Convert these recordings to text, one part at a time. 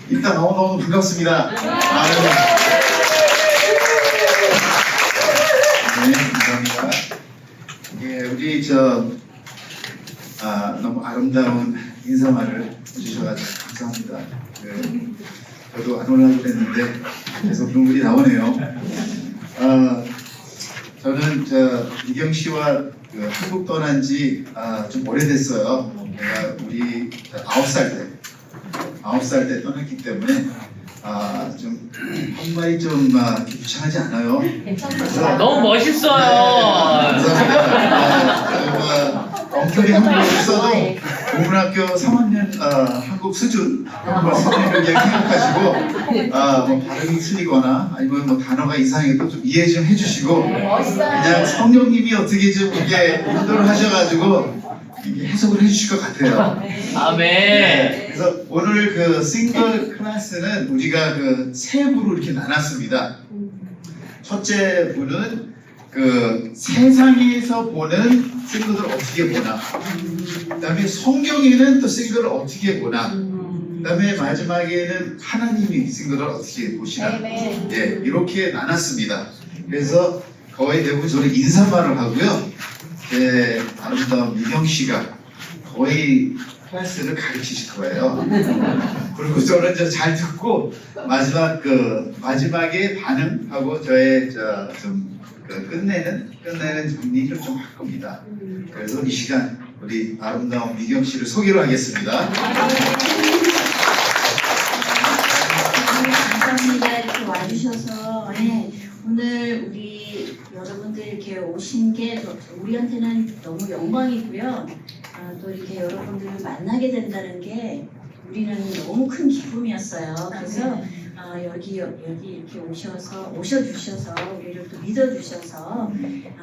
일단 너무너무 반갑습니다. 네, 감사합니다. 예, 우리 너무 아름다운 인사말을 해주셔가지고 감사합니다. 저도 안 올라고 그랬는데 계속 눈물이 나오네요. 저는 이경 씨와 한국 떠난 지 좀 오래됐어요. 우리 9살 때 떠났기 때문에 좀 한마디 좀 귀찮지 않아요. 너무 멋있어요. 감사합니다. 엉터리 한국어 써도 국문학교 3학년 한국 수준 한국어 수준을 기억하시고 뭐 발음이 틀리거나 아니면 뭐 단어가 이상해도 좀 이해 좀 해주시고 그냥 성령님이 어떻게 좀 이게 인도를 하셔가지고 해석을 해주실 것 같아요. 아멘. 네, 그래서 오늘 그 싱글 클래스는 우리가 세 부로 이렇게 나눴습니다. 첫째 부는 세상에서 보는 싱글을 어떻게 보나, 그다음에 성경에는 또 싱글을 어떻게 보나, 그다음에 마지막에는 하나님이 싱글을 어떻게 보시나. 예, 이렇게 나눴습니다. 그래서 거의 대부분 저는 인사말을 하고요. 아름다운 미경 씨가 거의 클래스를 가르치실 거예요. 그리고 저는 잘 듣고 마지막에 반응하고 저의 끝내는 정리를 좀 할 겁니다. 그래서 이 시간 우리 아름다운 미경 씨를 소개로 하겠습니다. 감사합니다. 이렇게 와주셔서 오늘 우리 여러분들 이렇게 오신 게 우리한테는 너무 영광이고요. 또 이렇게 여러분들을 만나게 된다는 게 우리는 너무 큰 기쁨이었어요. 그래서 여기 이렇게 오셔주셔서 우리를 또 믿어주셔서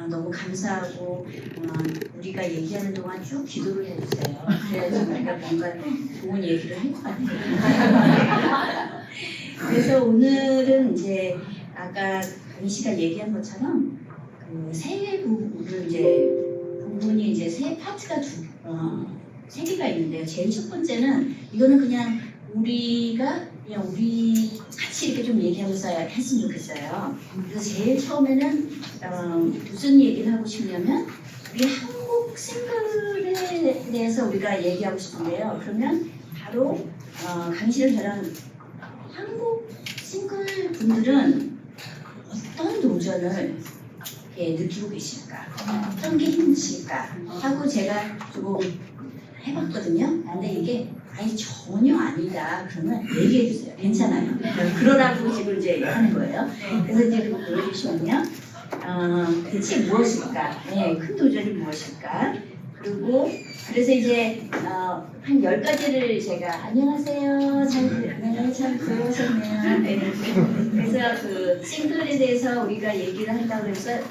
너무 감사하고 우리가 얘기하는 동안 쭉 기도를 해주세요. 그래야지 우리가 뭔가 좋은 얘기를 할 것 같아요. 그래서 오늘은 이제 아까 강희 씨가 얘기한 것처럼 세 부분이 이제 세 파트가 세 개가 있는데요. 제일 첫 번째는 이거는 그냥 우리 같이 이렇게 좀 얘기하면서 했으면 좋겠어요. 그래서 제일 처음에는 무슨 얘기를 하고 싶냐면 우리 한국 싱글에 대해서 우리가 얘기하고 싶은데요. 그러면 바로 강희 씨랑 저랑 한국 싱글 분들은 어떤 도전을 느끼고 계실까? 어떤 게 힘드실까? 하고 제가 조금 해봤거든요. 근데 이게 전혀 아니다. 그러면 얘기해 주세요. 괜찮아요. 그러라고 지금 이제 하는 거예요. 그래서 이제 그거 보여주시면요. 대체 무엇일까? 큰 도전이 무엇일까? 그리고 그래서 이제 한 10가지를 제가 안녕하세요. 잘 들어오셨네요. 그래서 싱글에 대해서 우리가 얘기를 한다고 해서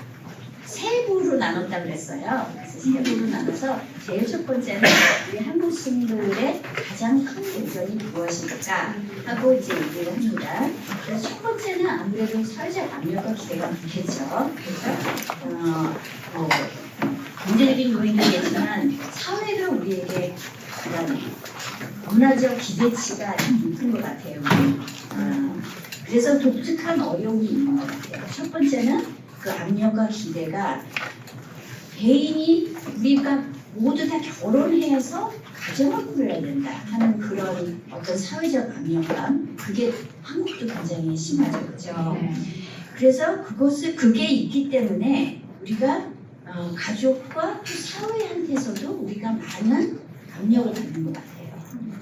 세 부로 나눴다고 그랬어요. 그래서 세 부로 나눠서 제일 첫 번째는 우리 한국 싱글의 가장 큰 도전이 무엇일까 하고 이제 얘기를 합니다. 그래서 첫 번째는 아무래도 사회적 압력과 기대가 많겠죠. 그래서 경제적인 요인이겠지만 사회가 우리에게 그런 문화적 기대치가 참 높은 것 같아요. 그래서 독특한 어려움이 있는 것 같아요. 첫 번째는 그 압력과 기대가 우리가 모두 다 결혼해서 가정을 꾸려야 된다 하는 그런 어떤 사회적 압력감, 그게 한국도 굉장히 심하죠. 그죠? 그래서 그게 있기 때문에 우리가 가족과 또 사회한테서도 우리가 많은 압력을 받는 것 같아요.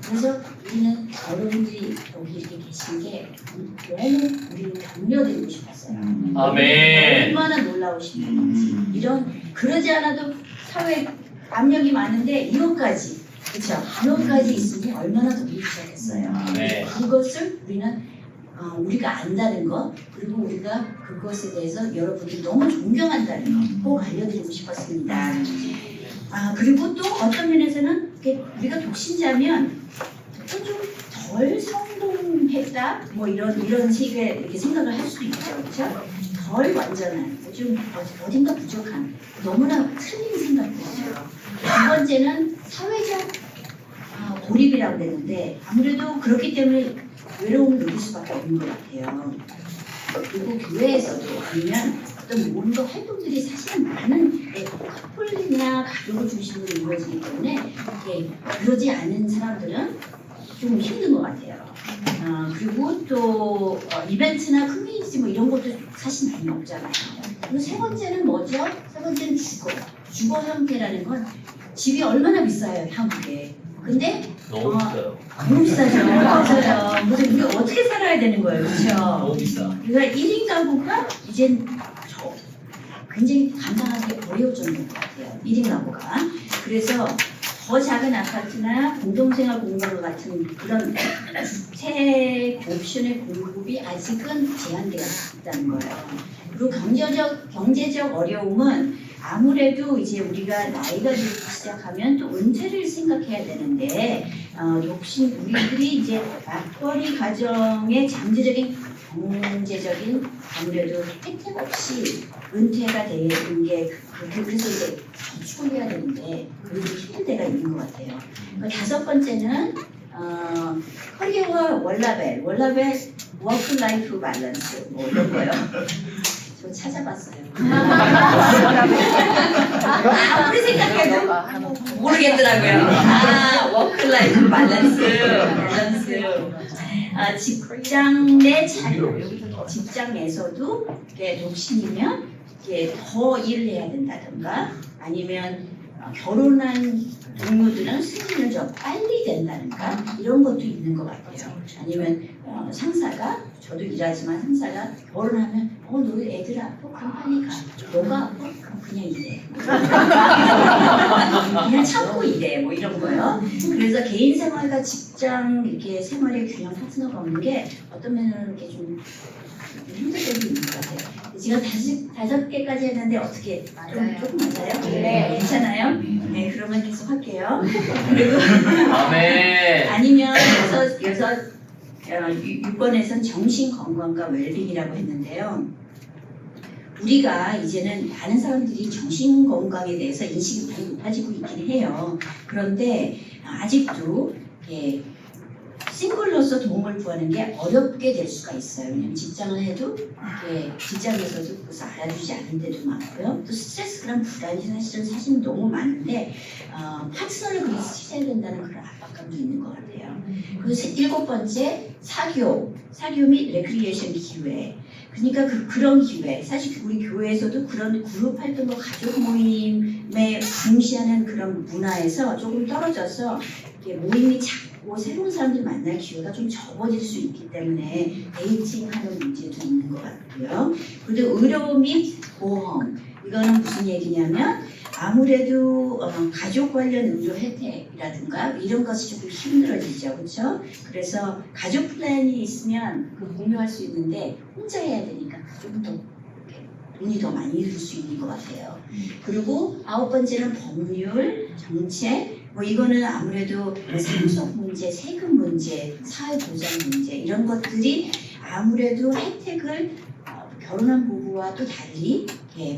그래서 우리는 여러분들이 여기 이렇게 계신 게 너무 우리는 격려드리고 싶었어요. 아멘. 얼마나 놀라우신 건지. 그러지 않아도 사회 압력이 많은데 이것까지, 그렇죠? 이것까지 있으니 얼마나 더 믿으셨겠어요. 네. 그것을 우리는 우리가 안다는 것, 그리고 우리가 그것에 대해서 여러분들이 너무 존경한다는 것 꼭 알려드리고 싶었습니다. 그리고 또 어떤 면에서는 우리가 독신자면 좀 덜 성공했다, 뭐 이런 식의 이렇게 생각을 할 수도 있죠, 그렇죠? 덜 완전한, 좀 어딘가 부족한, 너무나 틀린 생각들이죠. 두 번째는 사회적 고립이라고 그랬는데 아무래도 그렇기 때문에 외로움을 느낄 수밖에 없는 것 같아요. 그리고 교회에서도 아니면 어떤 뭔가 활동들이 사실은 많은 커플이나 가족을 중심으로 이루어지기 때문에 그러지 않은 사람들은 좀 힘든 것 같아요. 그리고 또 이벤트나 커뮤니티 뭐 이런 것도 사실 많이 없잖아요. 그리고 세 번째는 뭐죠? 세 번째는 주거. 주거 형태라는 건 집이 얼마나 비싸요, 한국에. 근데 너무 비싸요. 너무 비싸죠. 맞아요. 그래서 우리가 어떻게 살아야 되는 거예요, 그렇죠? 너무 비싸. 그러니까 1인 가구가 이젠 굉장히 감당하기 어려워졌는 것 같아요. 1인 가구가. 그래서 더 작은 아파트나 공동생활 공간 같은 그런 주택 옵션의 공급이 아직은 제한되어 있다는 거예요. 그리고 경제적 어려움은 아무래도 이제 우리가 나이가 들기 시작하면 또 은퇴를 생각해야 되는데 우리들이 이제 맞벌이 가정의 잠재적인 경제적인 아무래도 혜택 없이 은퇴가 되는 게 그래서 이제 저축을 해야 되는데 그게 힘든 데가 있는 것 같아요. 다섯 번째는 커리어와 월라벨 워크 라이프 밸런스 뭐 이런 거요. 저 찾아봤어요. 아무리 생각해도 모르겠더라고요. 워크 라이프 밸런스. 직장에서도 독신이면 더 일을 해야 된다든가 아니면 결혼한 동료들은 승진을 좀 빨리 된다든가 이런 것도 있는 것 같아요. 아니면 상사가 저도 일하지만 상사가 결혼하면 너 애들 아파? 그럼 빨리 가. 너가 아파? 그럼 그냥 일해. 그냥 참고 일해. 뭐 이런 거요. 그래서 개인 생활과 직장 이렇게 생활의 균형 파트너가 없는 게 어떤 면에는 이렇게 좀 힘들 때도 있는 것 같아요. 지금 다섯 개까지 했는데 어떻게 조금 맞아요? 네. 괜찮아요? 네, 그러면 계속 할게요. 그리고 아멘. 아니면 6번에서는 정신 건강과 웰빙이라고 했는데요. 우리가 이제는 많은 사람들이 정신 건강에 대해서 인식이 많이 높아지고 있긴 해요. 그런데 아직도 싱글로서 도움을 구하는 게 어렵게 될 수가 있어요. 왜냐면 직장을 해도 직장에서도 그것을 알아주지 않는 데도 많고요. 또 스트레스 그런 불안이 사실은 너무 많은데 파트너를 그래서 찾아야 된다는 그런 압박감도 있는 것 같아요. 그리고 7번째 사교 및 레크리에이션 기회. 그러니까 그런 기회, 사실 우리 교회에서도 그런 그룹 활동과 가족 모임에 중시하는 그런 문화에서 조금 떨어져서 모임이 작고 새로운 사람들 만날 기회가 좀 적어질 수 있기 때문에 데이팅하는 문제도 있는 것 같고요. 그리고 의료 및 보험, 이거는 무슨 얘기냐면 아무래도 가족 관련 의료 혜택이라든가 이런 것이 조금 힘들어지죠, 그렇죠? 그래서 가족 플랜이 있으면 공유할 수 있는데 혼자 해야 되니까 좀 더 돈이 더 많이 들 수 있는 것 같아요. 그리고 9번째는 법률, 정책, 뭐 이거는 아무래도 상속 문제, 세금 문제, 사회보장 문제 이런 것들이 아무래도 혜택을 결혼한 부부와 또 달리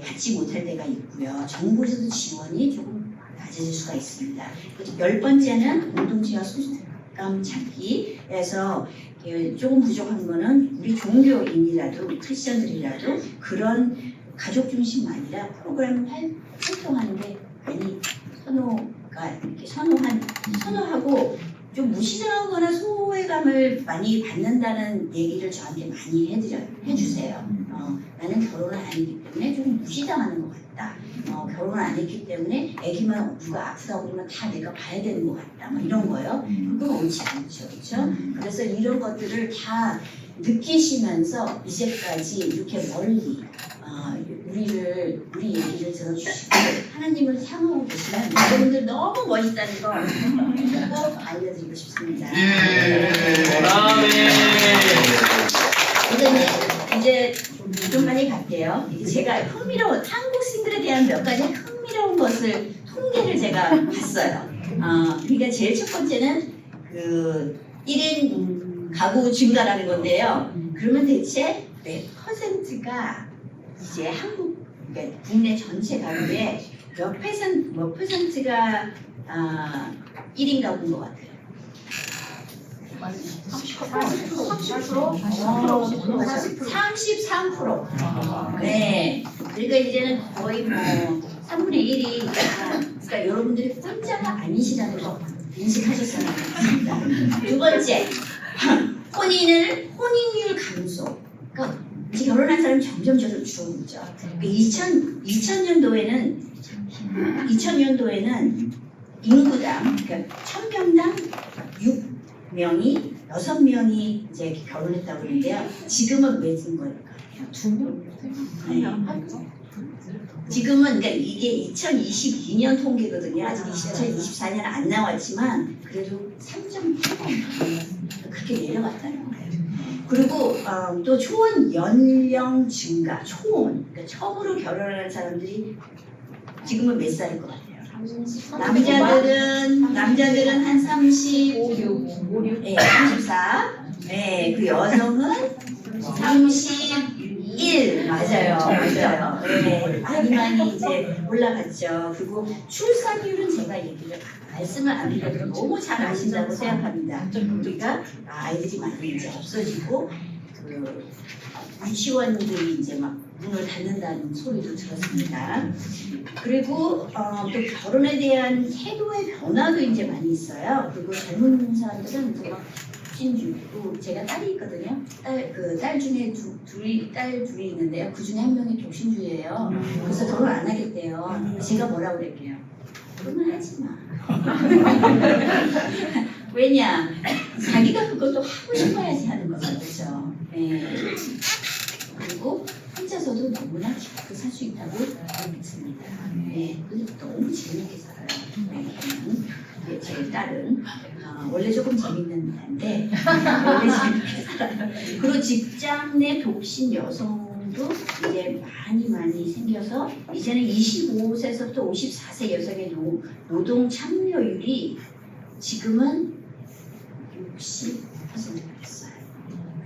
받지 못할 때가 있고요. 정부에서도 지원이 조금 낮아질 수가 있습니다. 10번째는 공동체와 소속감 찾기에서 조금 부족한 거는 우리 종교인이라도 크리스천들이라도 그런 가족 중심 아니라 프로그램을 활동하는 게 많이 선호하고 좀 무시당하거나 소외감을 많이 받는다는 얘기를 저한테 많이 해주세요. 나는 결혼을 안 했기 때문에 좀 무시당하는 것 같다. 결혼을 안 했기 때문에 애기만 누가 아프다고 그러면 다 내가 봐야 되는 것 같다. 뭐 이런 거요. 그건 옳지 않죠. 그렇죠? 그래서 이런 것들을 다 느끼시면서 이제까지 이렇게 멀리 우리 얘기를 들어주시고 하나님을 향하고 계시면 여러분들 너무 멋있다는 거 꼭 알려드리고 싶습니다. 아멘. 이제 좀 많이 갈게요. 제가 흥미로운 한국 싱글에 대한 몇 가지 흥미로운 것을 통계를 제가 봤어요. 그러니까 제일 첫 번째는 그 1인 가구 증가라는 건데요. 그러면 대체 몇 퍼센트가 이제 그러니까 국내 전체 가구의 몇 퍼센트가 1인 가구인 것 같아요? 33%. 네. 그러니까 이제는 거의 뭐 3분의 1이 그러니까 여러분들이 혼자가 아니시라는 거 인식하셨으면 좋겠습니다. 두 번째, 혼인율 감소. 그러니까 이제 결혼한 사람이 점점 줄어들죠. 2000년도에는 인구당, 그러니까 1000명당 6명이 6명이 이제 결혼했다고 그러는데요. 지금은 왜 든 걸까요? 2명. 지금은 그러니까 이게 2022년 통계거든요. 아직 2024년 안 나왔지만 그래도 3.8번 그렇게 내려갔다는 거예요. 그리고 또 초혼 연령 증가, 초혼 그러니까 처음으로 결혼하는 사람들이 지금은 몇 살일 것 같아요? 남자들은 한 35, 네, 34, 네, 그 여성은 31, 맞아요. 네, 많이 이제 올라갔죠. 그리고 출산율은 제가 말씀을 안 드려도 너무 잘 아신다고 생각합니다. 우리가 아이들이 많이 이제 없어지고 그 유치원들이 이제 막 문을 닫는다는 소리도 들었습니다. 그리고 또 결혼에 대한 태도의 변화도 이제 많이 있어요. 그리고 젊은 사람들은 또 막 독신주의고 제가 딸이 있거든요. 딸 중에 딸 둘이 있는데요. 그 중에 한 명이 독신주의예요. 그래서 결혼 안 하겠대요. 제가 뭐라고 그랬게요? 결혼을 하지 마. 왜냐? 자기가 그것도 하고 싶어야지 하는 거죠. 그렇죠? 네. 그리고 혼자서도 너무나 잘 살 수 있다고 믿습니다. 네. 근데 너무 재밌게 살아요. 네. 제 딸은 원래 조금 재밌는 애인데 원래 재밌게 살아요. 그리고 직장 내 독신 여성도 이제 많이 생겨서 이제는 25세부터 54세 여성의 노동 참여율이 지금은 60%가 됐어요.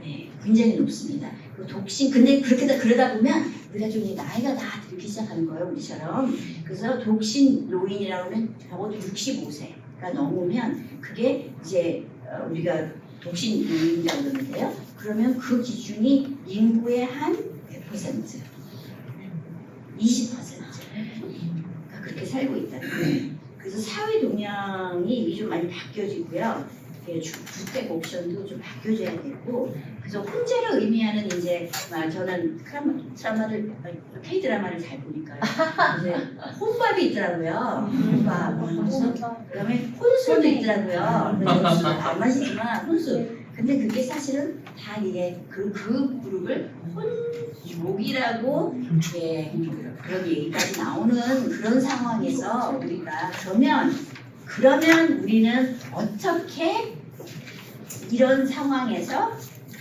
네, 굉장히 높습니다. 그 독신, 근데 그러다 보면 우리가 좀 나이가 다 들기 시작하는 거예요, 우리처럼. 그래서 독신 노인이라고 하면 적어도 65세가 넘으면 그게 이제 우리가 독신 노인이라고 그러는데요. 그러면 그 기준이 인구의 한 몇 퍼센트? 20%가 그렇게 살고 있다는 거예요. 그래서 사회 동향이 좀 많이 바뀌어지고요. 주택 옵션도 좀 바뀌어져야 되고, 그래서 혼자를 의미하는 이제 저는 K 드라마를 잘 보니까요. 이제 혼밥이 있더라고요. 혼밥, 그다음에 혼술도 있더라고요. 저는 술 안 마시지만 혼술. 근데 그게 사실은 다 이게 그 그룹을 혼육이라고 그런 얘기까지 나오는 그런 상황에서 우리가 그러면 우리는 어떻게 이런 상황에서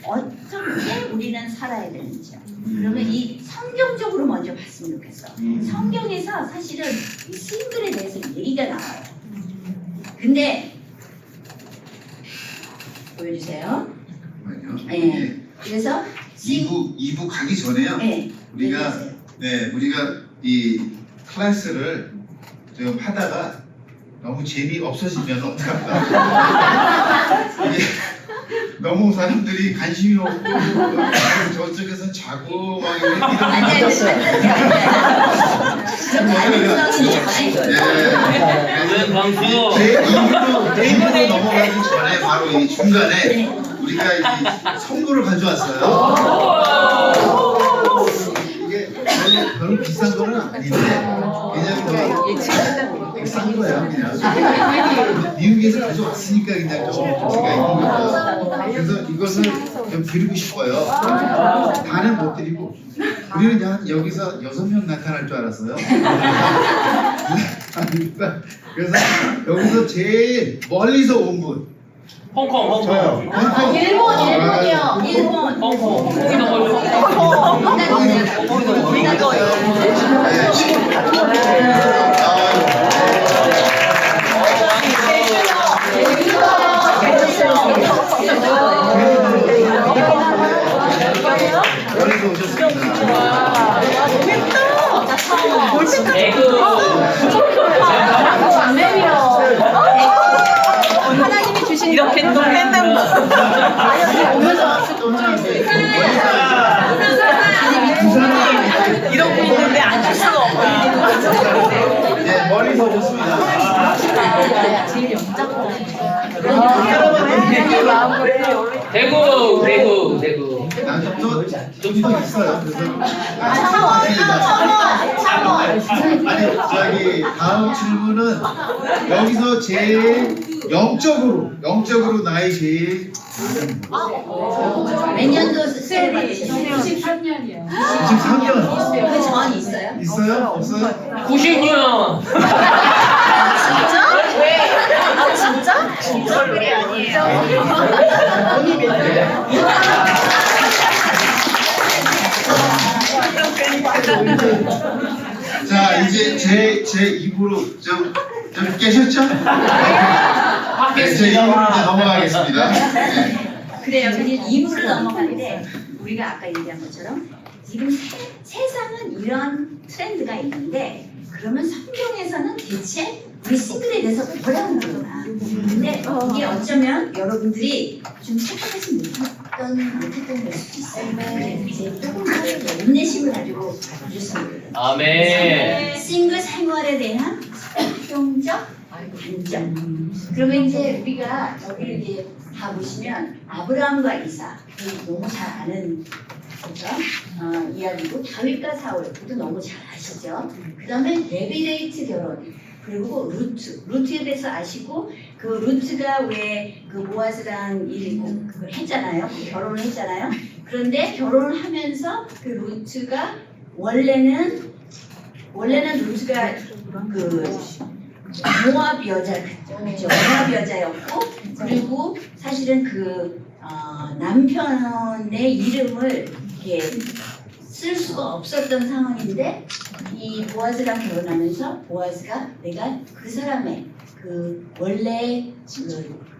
어떻게 우리는 살아야 되는지요. 그러면 이 성경적으로 먼저 봤으면 좋겠어. 성경에서 사실은 이 싱글에 대해서 얘기가 나와요. 근데 보여주세요. 네. 그래서 2부 가기 전에요. 네. 우리가 이 클래스를 좀 하다가 너무 재미 없어지면 어떡합니까? 이게 너무 사람들이 관심이 없고 저쪽에서는 자고 막 이런 제 입으로 넘어가기 전에 바로 이 중간에 우리가 이 선물을 가져왔어요. 이게 별로 비싼 거는 아닌데 그냥 싼 거야 그냥. 미국에서 가져왔으니까 그냥 좀 제가 있는 거죠. 그래서 이것을 좀 드리고 싶어요. 다는 못 드리고 우리는 여기서 6명 나타날 줄 알았어요. 그래서 여기서 제일 멀리서 온 분. 홍콩. 저요. 일본이요. 홍콩. 거기도 걸려. 멀리서 오셨습니다. 하나님이 주신 이렇게 또 뺏는 거. 대구. 난좀더 있어요. 그래서 창원. 아니 저기 다음 질문은 여기서 제일 영적으로 나이 제일 몇 년도 세례 받으셨어요? 93년이요. 23년 그 전 있어요? 있어요? 없어요? 90년. 진짜 그래 아니에요. 자 이제 제 입으로 좀 깨셨죠? 네, 제 입으로 이제 넘어가겠습니다. 네. 그래요. 그냥 이부로 넘어가는데 우리가 아까 얘기한 것처럼 지금 세상은 이런 트렌드가 있는데 그러면 성경에서는 대체 우리 싱글에 대해서 뭐라고 그러나? 근데 이게 어쩌면 여러분들이 좀 착각하지 못했던 걸 수도 있어요. 그래서 이제 조금 더 인내심을 가지고 봐주셨으면 좋겠어요. 아멘. 싱글 생활에 대한 성경적 관점. 그러면 이제 우리가 여기 이제 다 보시면 아브라함과 이삭 너무 잘 아는 거죠. 이야기고 다윗과 사울 그것도 너무 잘 아시죠. 그 다음에 레비데이트 결혼 그리고 루트에 대해서 아시고 그 루트가 왜 그 보아스랑 그걸 했잖아요. 결혼을 했잖아요. 그런데 결혼을 하면서 그 루트가 원래는 루트가 그 모압 여자 그죠? 모압 여자였고 그리고 사실은 그 남편의 이름을 이렇게 쓸 수가 없었던 상황인데 이 보아스랑 결혼하면서 보아스가 내가 그 사람의 그 원래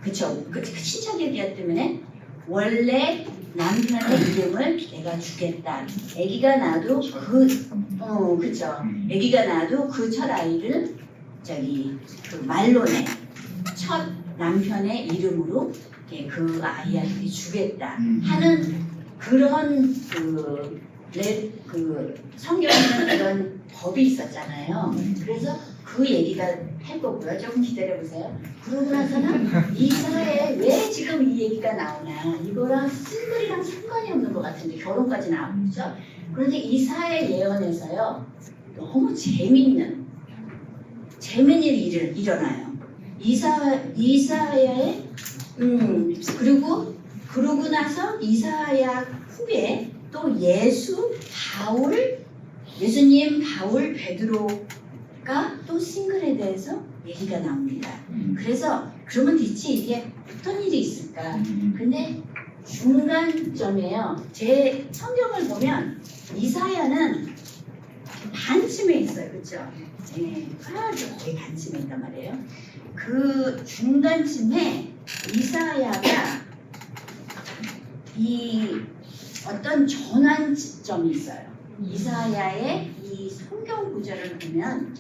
그 친척이기 때문에 원래 남편의 이름을 내가 주겠다. 아기가 나도 그쵸. 아기가 나도 그 첫 아이를 그 말론의 첫 남편의 이름으로 그 아이한테 주겠다 하는 그런 그 성경에는 그런 법이 있었잖아요. 그래서 그 얘기가 할 거고요. 조금 기다려보세요. 그러고 나서는 이사에 왜 지금 이 얘기가 나오나 이거랑 싱글이랑 상관이 없는 것 같은데 결혼까지 나오죠. 그런데 이사의 예언에서요 너무 재밌는 일이 일어나요. 이사야의 그러고 나서 이사야 후에 또 예수님, 바울, 베드로가 또 싱글에 대해서 얘기가 나옵니다. 그래서 그러면 대체 이게 어떤 일이 있을까? 근데 중간점이에요. 제 성경을 보면 이사야는 반쯤에 있어요. 그렇죠? 네, 되게 반쯤에 있단 말이에요. 그 중간쯤에 이사야가 이 어떤 전환점이 있어요. 이사야의 이 성경 구절을 보면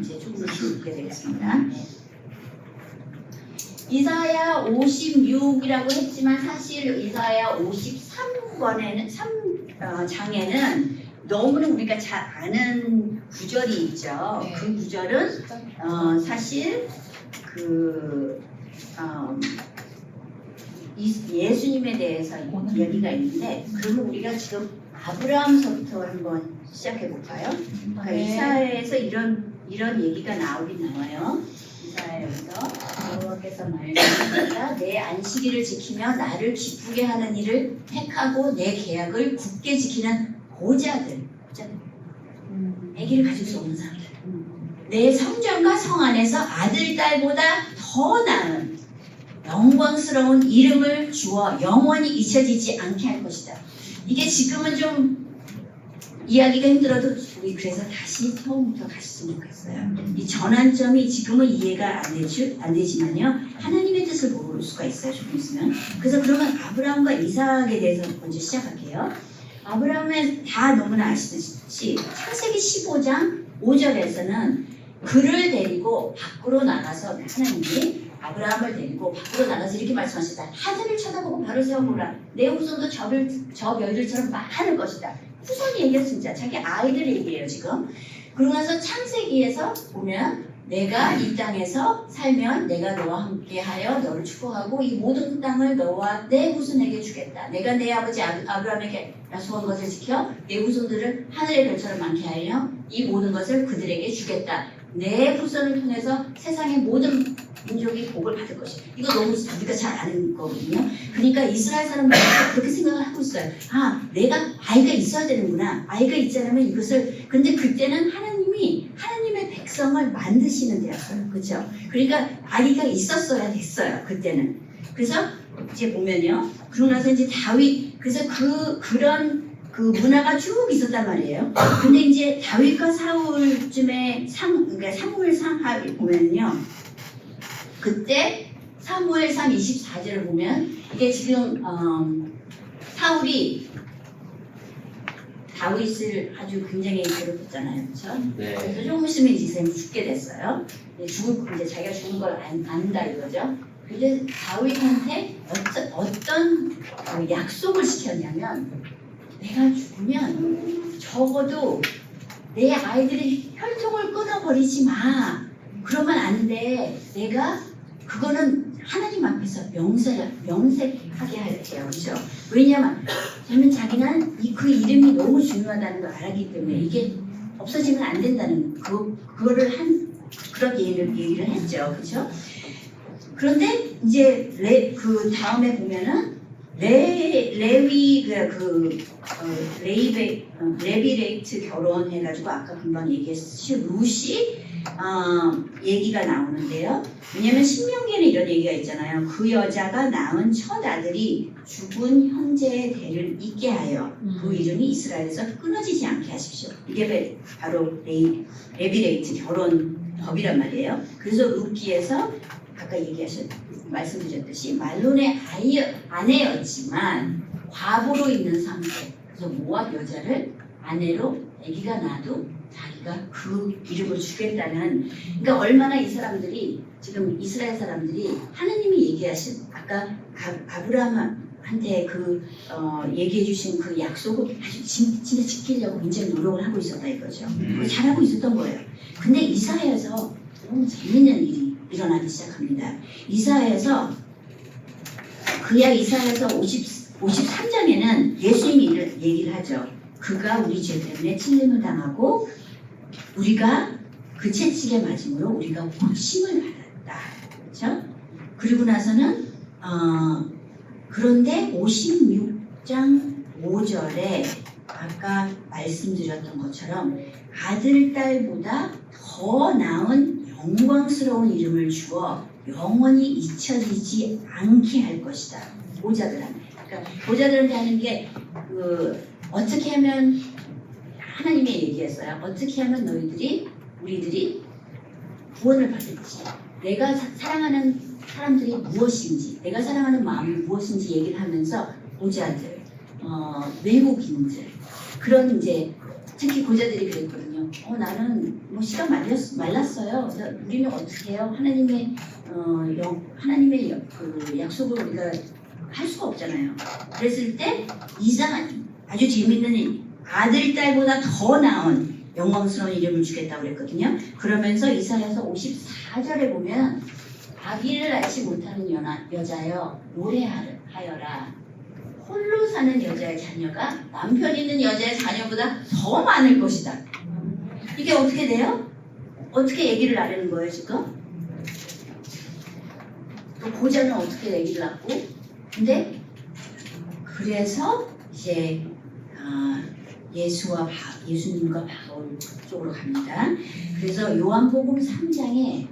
이제 조금 쉽게 되겠습니다. 네. 이사야 56이라고 했지만 사실 이사야 53권에는 3장에는 너무나 우리가 잘 아는 구절이 있죠. 네. 그 구절은 사실 예수님에 대해서 이야기가 있는데 그러면 우리가 지금 아브라함서부터 한번 시작해 볼까요? 그러니까 네. 이사야에서 이런 얘기가 나오긴 나와요. 이사야에서 여호와께서 말씀하셨다. 내 안식일을 지키며 나를 기쁘게 하는 일을 택하고 내 계약을 굳게 지키는 보자들. 아기를 가질 수 없는 사람들. 내 성전과 성 안에서 아들 딸보다 더 나은 영광스러운 이름을 주어 영원히 잊혀지지 않게 할 것이다. 이게 지금은 좀 이야기가 힘들어도 우리 그래서 다시 처음부터 가셨으면 좋겠어요. 이 전환점이 지금은 이해가 안 되지만요. 하나님의 뜻을 모를 수가 있어요. 조금 있으면. 그래서 그러면 아브라함과 이삭에 대해서 먼저 시작할게요. 아브라함은 다 너무나 아시듯이 창세기 15장 5절에서는 그를 데리고 밖으로 나가서 하나님이 아브라함을 데리고 밖으로 나가서 이렇게 말씀하셨다. 하늘을 쳐다보고 바로 세워보라. 내 후손도 저 별들처럼 많을 것이다. 후손이 얘기했습니다. 자기 아이들 얘기예요 지금. 그러고 나서 창세기에서 보면 내가 이 땅에서 살면 내가 너와 함께하여 너를 축복하고 이 모든 땅을 너와 내 후손에게 주겠다. 내가 내 아버지 아브라함에게 약속한 것을 지켜 내 후손들을 하늘의 별처럼 많게 하여 이 모든 것을 그들에게 주겠다. 내 후손을 통해서 세상의 모든 민족이 복을 받을 것이다. 이거 너무 우리가 잘 아는 거거든요. 그러니까 이스라엘 사람들은 그렇게 생각을 하고 있어요. 아, 내가 아이가 있어야 되는구나. 아이가 있지 않으면 이것을. 근데 그때는 하나님이 하나님의 백성을 만드시는 데였어요. 그렇죠? 그러니까 아이가 있었어야 됐어요. 그때는. 그래서 이제 보면요. 그러고 나서 이제 다윗, 그래서 그런 문화가 쭉 있었단 말이에요. 근데 이제 다윗과 사울쯤에 그러니까 사무엘상 보면요. 그때 사무엘상 24절을 보면 이게 지금 사울이 다윗을 아주 굉장히 괴롭혔잖아요. 그렇죠? 네. 그래서 조금 있으면 이제 죽게 됐어요. 이제 자기가 죽은 걸 안다 이거죠. 근데 다윗한테 어떤 약속을 시켰냐면 내가 죽으면 적어도 내 아이들의 혈통을 끊어버리지 마. 그러면 안 돼. 내가 그거는 하나님 앞에서 명색하게 할게요. 그렇죠? 왜냐면 자기는 그 이름이 너무 중요하다는 걸 알았기 때문에 이게 없어지면 안 된다는 그거를 그런 얘기를 했죠. 그렇죠? 그런데 이제 그 다음에 보면은 레비레이트 결혼해가지고 아까 금방 얘기했듯이 룻이 얘기가 나오는데요. 왜냐면 신명기에는 이런 얘기가 있잖아요. 그 여자가 낳은 첫 아들이 죽은 형제의 대를 잇게 하여 그 이름이 이스라엘에서 끊어지지 않게 하십시오. 이게 바로 레비레이트 결혼법이란 말이에요. 그래서 룻기에서 아까 말씀드렸듯이 말론의 아내였지만 과부로 있는 상태. 그래서 모압 여자를 아내로 아기가 나도 자기가 그 이름을 주겠다는. 그러니까 얼마나 이 사람들이 지금 이스라엘 사람들이 하나님이 얘기하신 아까 아브라함한테 얘기해 주신 그 약속을 아주 진짜 지키려고 굉장히 노력을 하고 있었다 이거죠. 잘하고 있었던 거예요. 근데 이사야에서 너무 재밌는 일이 일어나기 시작합니다. 이사야에서 53장에는 예수님이 얘기를 하죠. 그가 우리 죄 때문에 찔림을 당하고 우리가 그 채찍에 맞음으로 우리가 고침을 받았다. 그렇죠? 그리고 나서는 그런데 56장 5절에 아까 말씀드렸던 것처럼 아들, 딸보다 더 나은 영광스러운 이름을 주어 영원히 잊혀지지 않게 할 것이다. 보자들한테. 그러니까 보자들한테 하는 게 어떻게 하면 하나님이 얘기했어요. 어떻게 하면 우리들이 구원을 받을지, 내가 사랑하는 사람들이 무엇인지, 내가 사랑하는 마음이 무엇인지 얘기를 하면서 보자들, 외국인들 그런 이제 특히 고자들이 그랬거든요. 나는 뭐 시간 말랐어요. 그래서 우리는 어떻게 해요? 하나님의 그 약속을 우리가 할 수가 없잖아요. 그랬을 때 이상한 아주 재밌는 아들 딸보다 더 나은 영광스러운 이름을 주겠다고 그랬거든요. 그러면서 이사야서 54절에 보면 아기를 낳지 못하는 여자여 노래하여라. 홀로 사는 여자의 자녀가 남편 있는 여자의 자녀보다 더 많을 것이다. 이게 어떻게 돼요? 어떻게 얘기를 나누는 거예요 지금? 또 고자는 어떻게 얘기를 낳고? 근데 그래서 이제 예수님과 바울 쪽으로 갑니다. 그래서 요한복음 3장에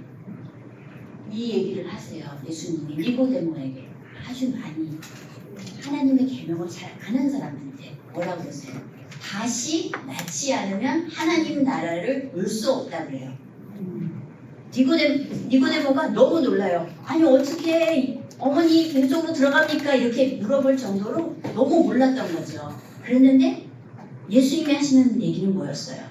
이 얘기를 하세요. 예수님이 니고데모에게 아주 많이 하나님의 계명을 잘 아는 사람한테 뭐라고 그러세요? 다시 낳지 않으면 하나님 나라를 볼 수 없다 그래요. 니고데모가 너무 놀라요. 아니 어떻게 어머니 뱃 속으로 들어갑니까? 이렇게 물어볼 정도로 너무 몰랐던 거죠. 그랬는데 예수님이 하시는 얘기는 뭐였어요?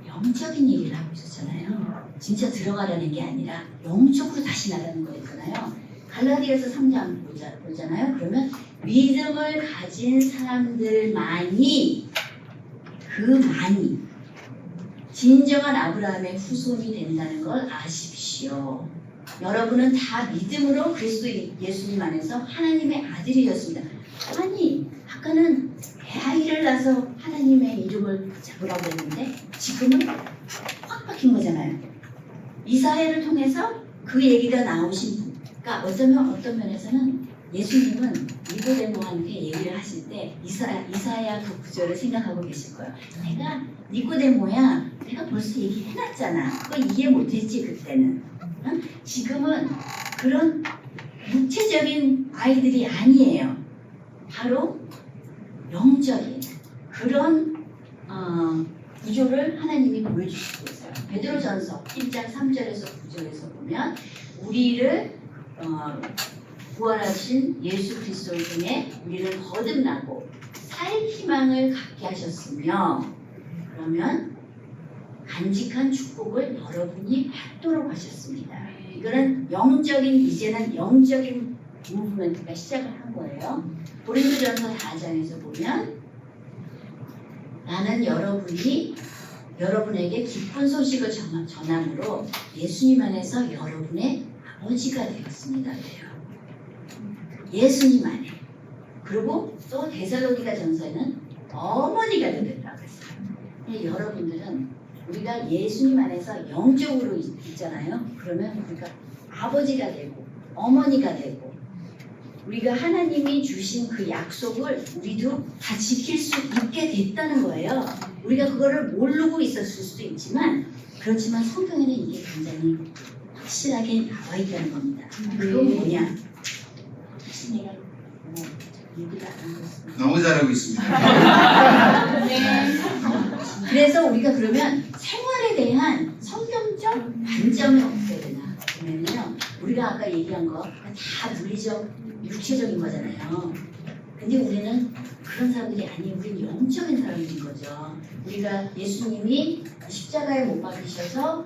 영적인 얘기를 하고 있었잖아요. 진짜 들어가라는 게 아니라 영적으로 다시 나가는 거였잖아요. 갈라디아서 3장 보잖아요. 그러면 믿음을 가진 사람들만이 진정한 아브라함의 후손이 된다는 걸 아십시오. 여러분은 다 믿음으로 그리스도 예수님 안에서 하나님의 아들이었습니다. 아니, 아까는 아이를 낳아서 하나님의 이름을 잡으라고 했는데 지금은 확 바뀐 거잖아요. 이사야를 통해서 그 얘기가 나오신 분. 그러니까 어떤 면에서는 예수님은 니고데모한테 얘기를 하실 때 이사야 그 구절을 생각하고 계실 거예요. 내가 니고데모야, 내가 벌써 얘기해놨잖아. 그거 이해 못했지 그때는. 응? 지금은 그런 육체적인 아이들이 아니에요. 바로 영적인 그런 구조를 하나님이 보여주시고 있어요. 베드로전서 1장 3절에서 9절에서 보면 우리를 부활하신 예수 그리스도를 통해 우리를 거듭나고 살 희망을 갖게 하셨으며 그러면 간직한 축복을 여러분이 받도록 하셨습니다. 이거는 이제는 영적인 무브먼트가 시작을 한 거예요. 고린도전서 4장에서 보면 나는 여러분에게 기쁜 소식을 전함으로 예수님 안에서 여러분의 아버지가 되었습니다. 그래요. 예수님 안에. 그리고 또 데살로니가 전서에는 어머니가 되었다고 했어요. 여러분들은 우리가 예수님 안에서 영적으로 있잖아요. 그러면 우리가 아버지가 되고 어머니가 되고 우리가 하나님이 주신 그 약속을 우리도 다 지킬 수 있게 됐다는 거예요. 우리가 그거를 모르고 있었을 수도 있지만 그렇지만 성경에는 이게 굉장히 확실하게 나와 있다는 겁니다. 그건 뭐냐? 혹시 내가 얘기를 안 한 것은 너무 잘하고 있습니다. 그래서 우리가 그러면 생활에 대한 성경적 관점이 어떻게 되나 그러면요, 우리가 아까 얘기한 거 다 물리적 육체적인 거잖아요. 근데 우리는 그런 사람들이 아니에요. 우리는 영적인 사람들인 거죠. 우리가 예수님이 십자가에 못 박히셔서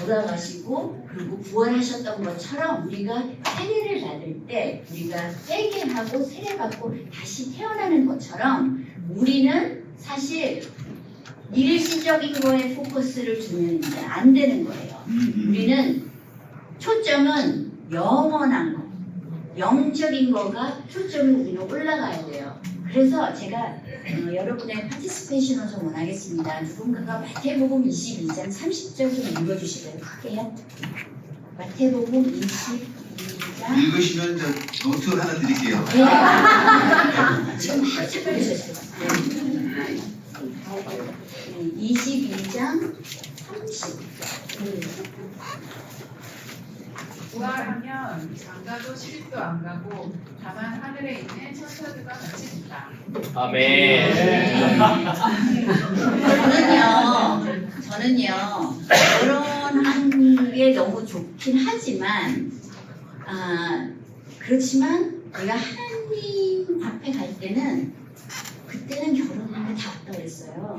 돌아가시고 그리고 부활하셨던 것처럼 우리가 세례를 받을 때 우리가 회개하고 세례받고 다시 태어나는 것처럼 우리는 사실 일시적인 거에 포커스를 두면 이제 안 되는 거예요. 우리는 초점은 영원한 거, 영적인 거가 초점이 우리는 올라가야 돼요. 그래서 제가 여러분의 파티시페이션을 좀 원하겠습니다. 누군가가 마태복음 22장 30절 좀 읽어주실래요? 크게요. 마태복음 22장 읽으시면 저 노트 하나 드릴게요. 네. 지금 막 찾고 계셨어요. 22장 30. 부활하면 장가도 시집도 안 가고 다만 하늘에 있는 천사들과 같이 있다. 아멘. 저는요 결혼한 게 너무 좋긴 하지만 그렇지만 내가 하나님 앞에 갈 때는 그때는 결혼하는 게 다 없다고 그랬어요.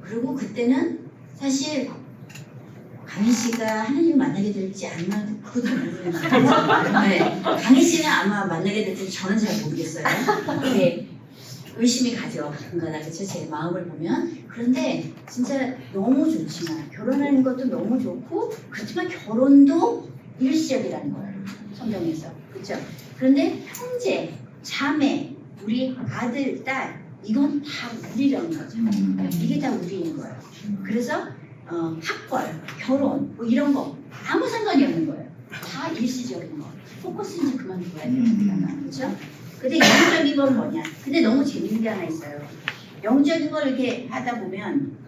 그리고 그때는 사실 강희 씨가 하나님 만나게 될지 안 만나게 그것도 모르는 거예요. 네. 강희 씨는 아마 만나게 될지 저는 잘 모르겠어요. 네. 의심이 가죠. 가끔가다 그렇죠. 제 마음을 보면. 그런데 진짜 너무 좋지만 결혼하는 것도 너무 좋고 그렇지만 결혼도 일시적이라는 거예요. 성경에서. 그렇죠. 그런데 형제, 자매, 우리 아들, 딸 이건 다 우리라는 거죠. 이게 다 우리인 거예요. 그래서 학벌, 결혼 뭐 이런 거 아무 상관이 없는 거예요. 다 일시적인 거. 포커스는 이제 그만둬야 됩니다. 그렇죠? 근데 영적인 건 뭐냐? 근데 너무 재밌는 게 하나 있어요. 영적인 걸 이렇게 하다 보면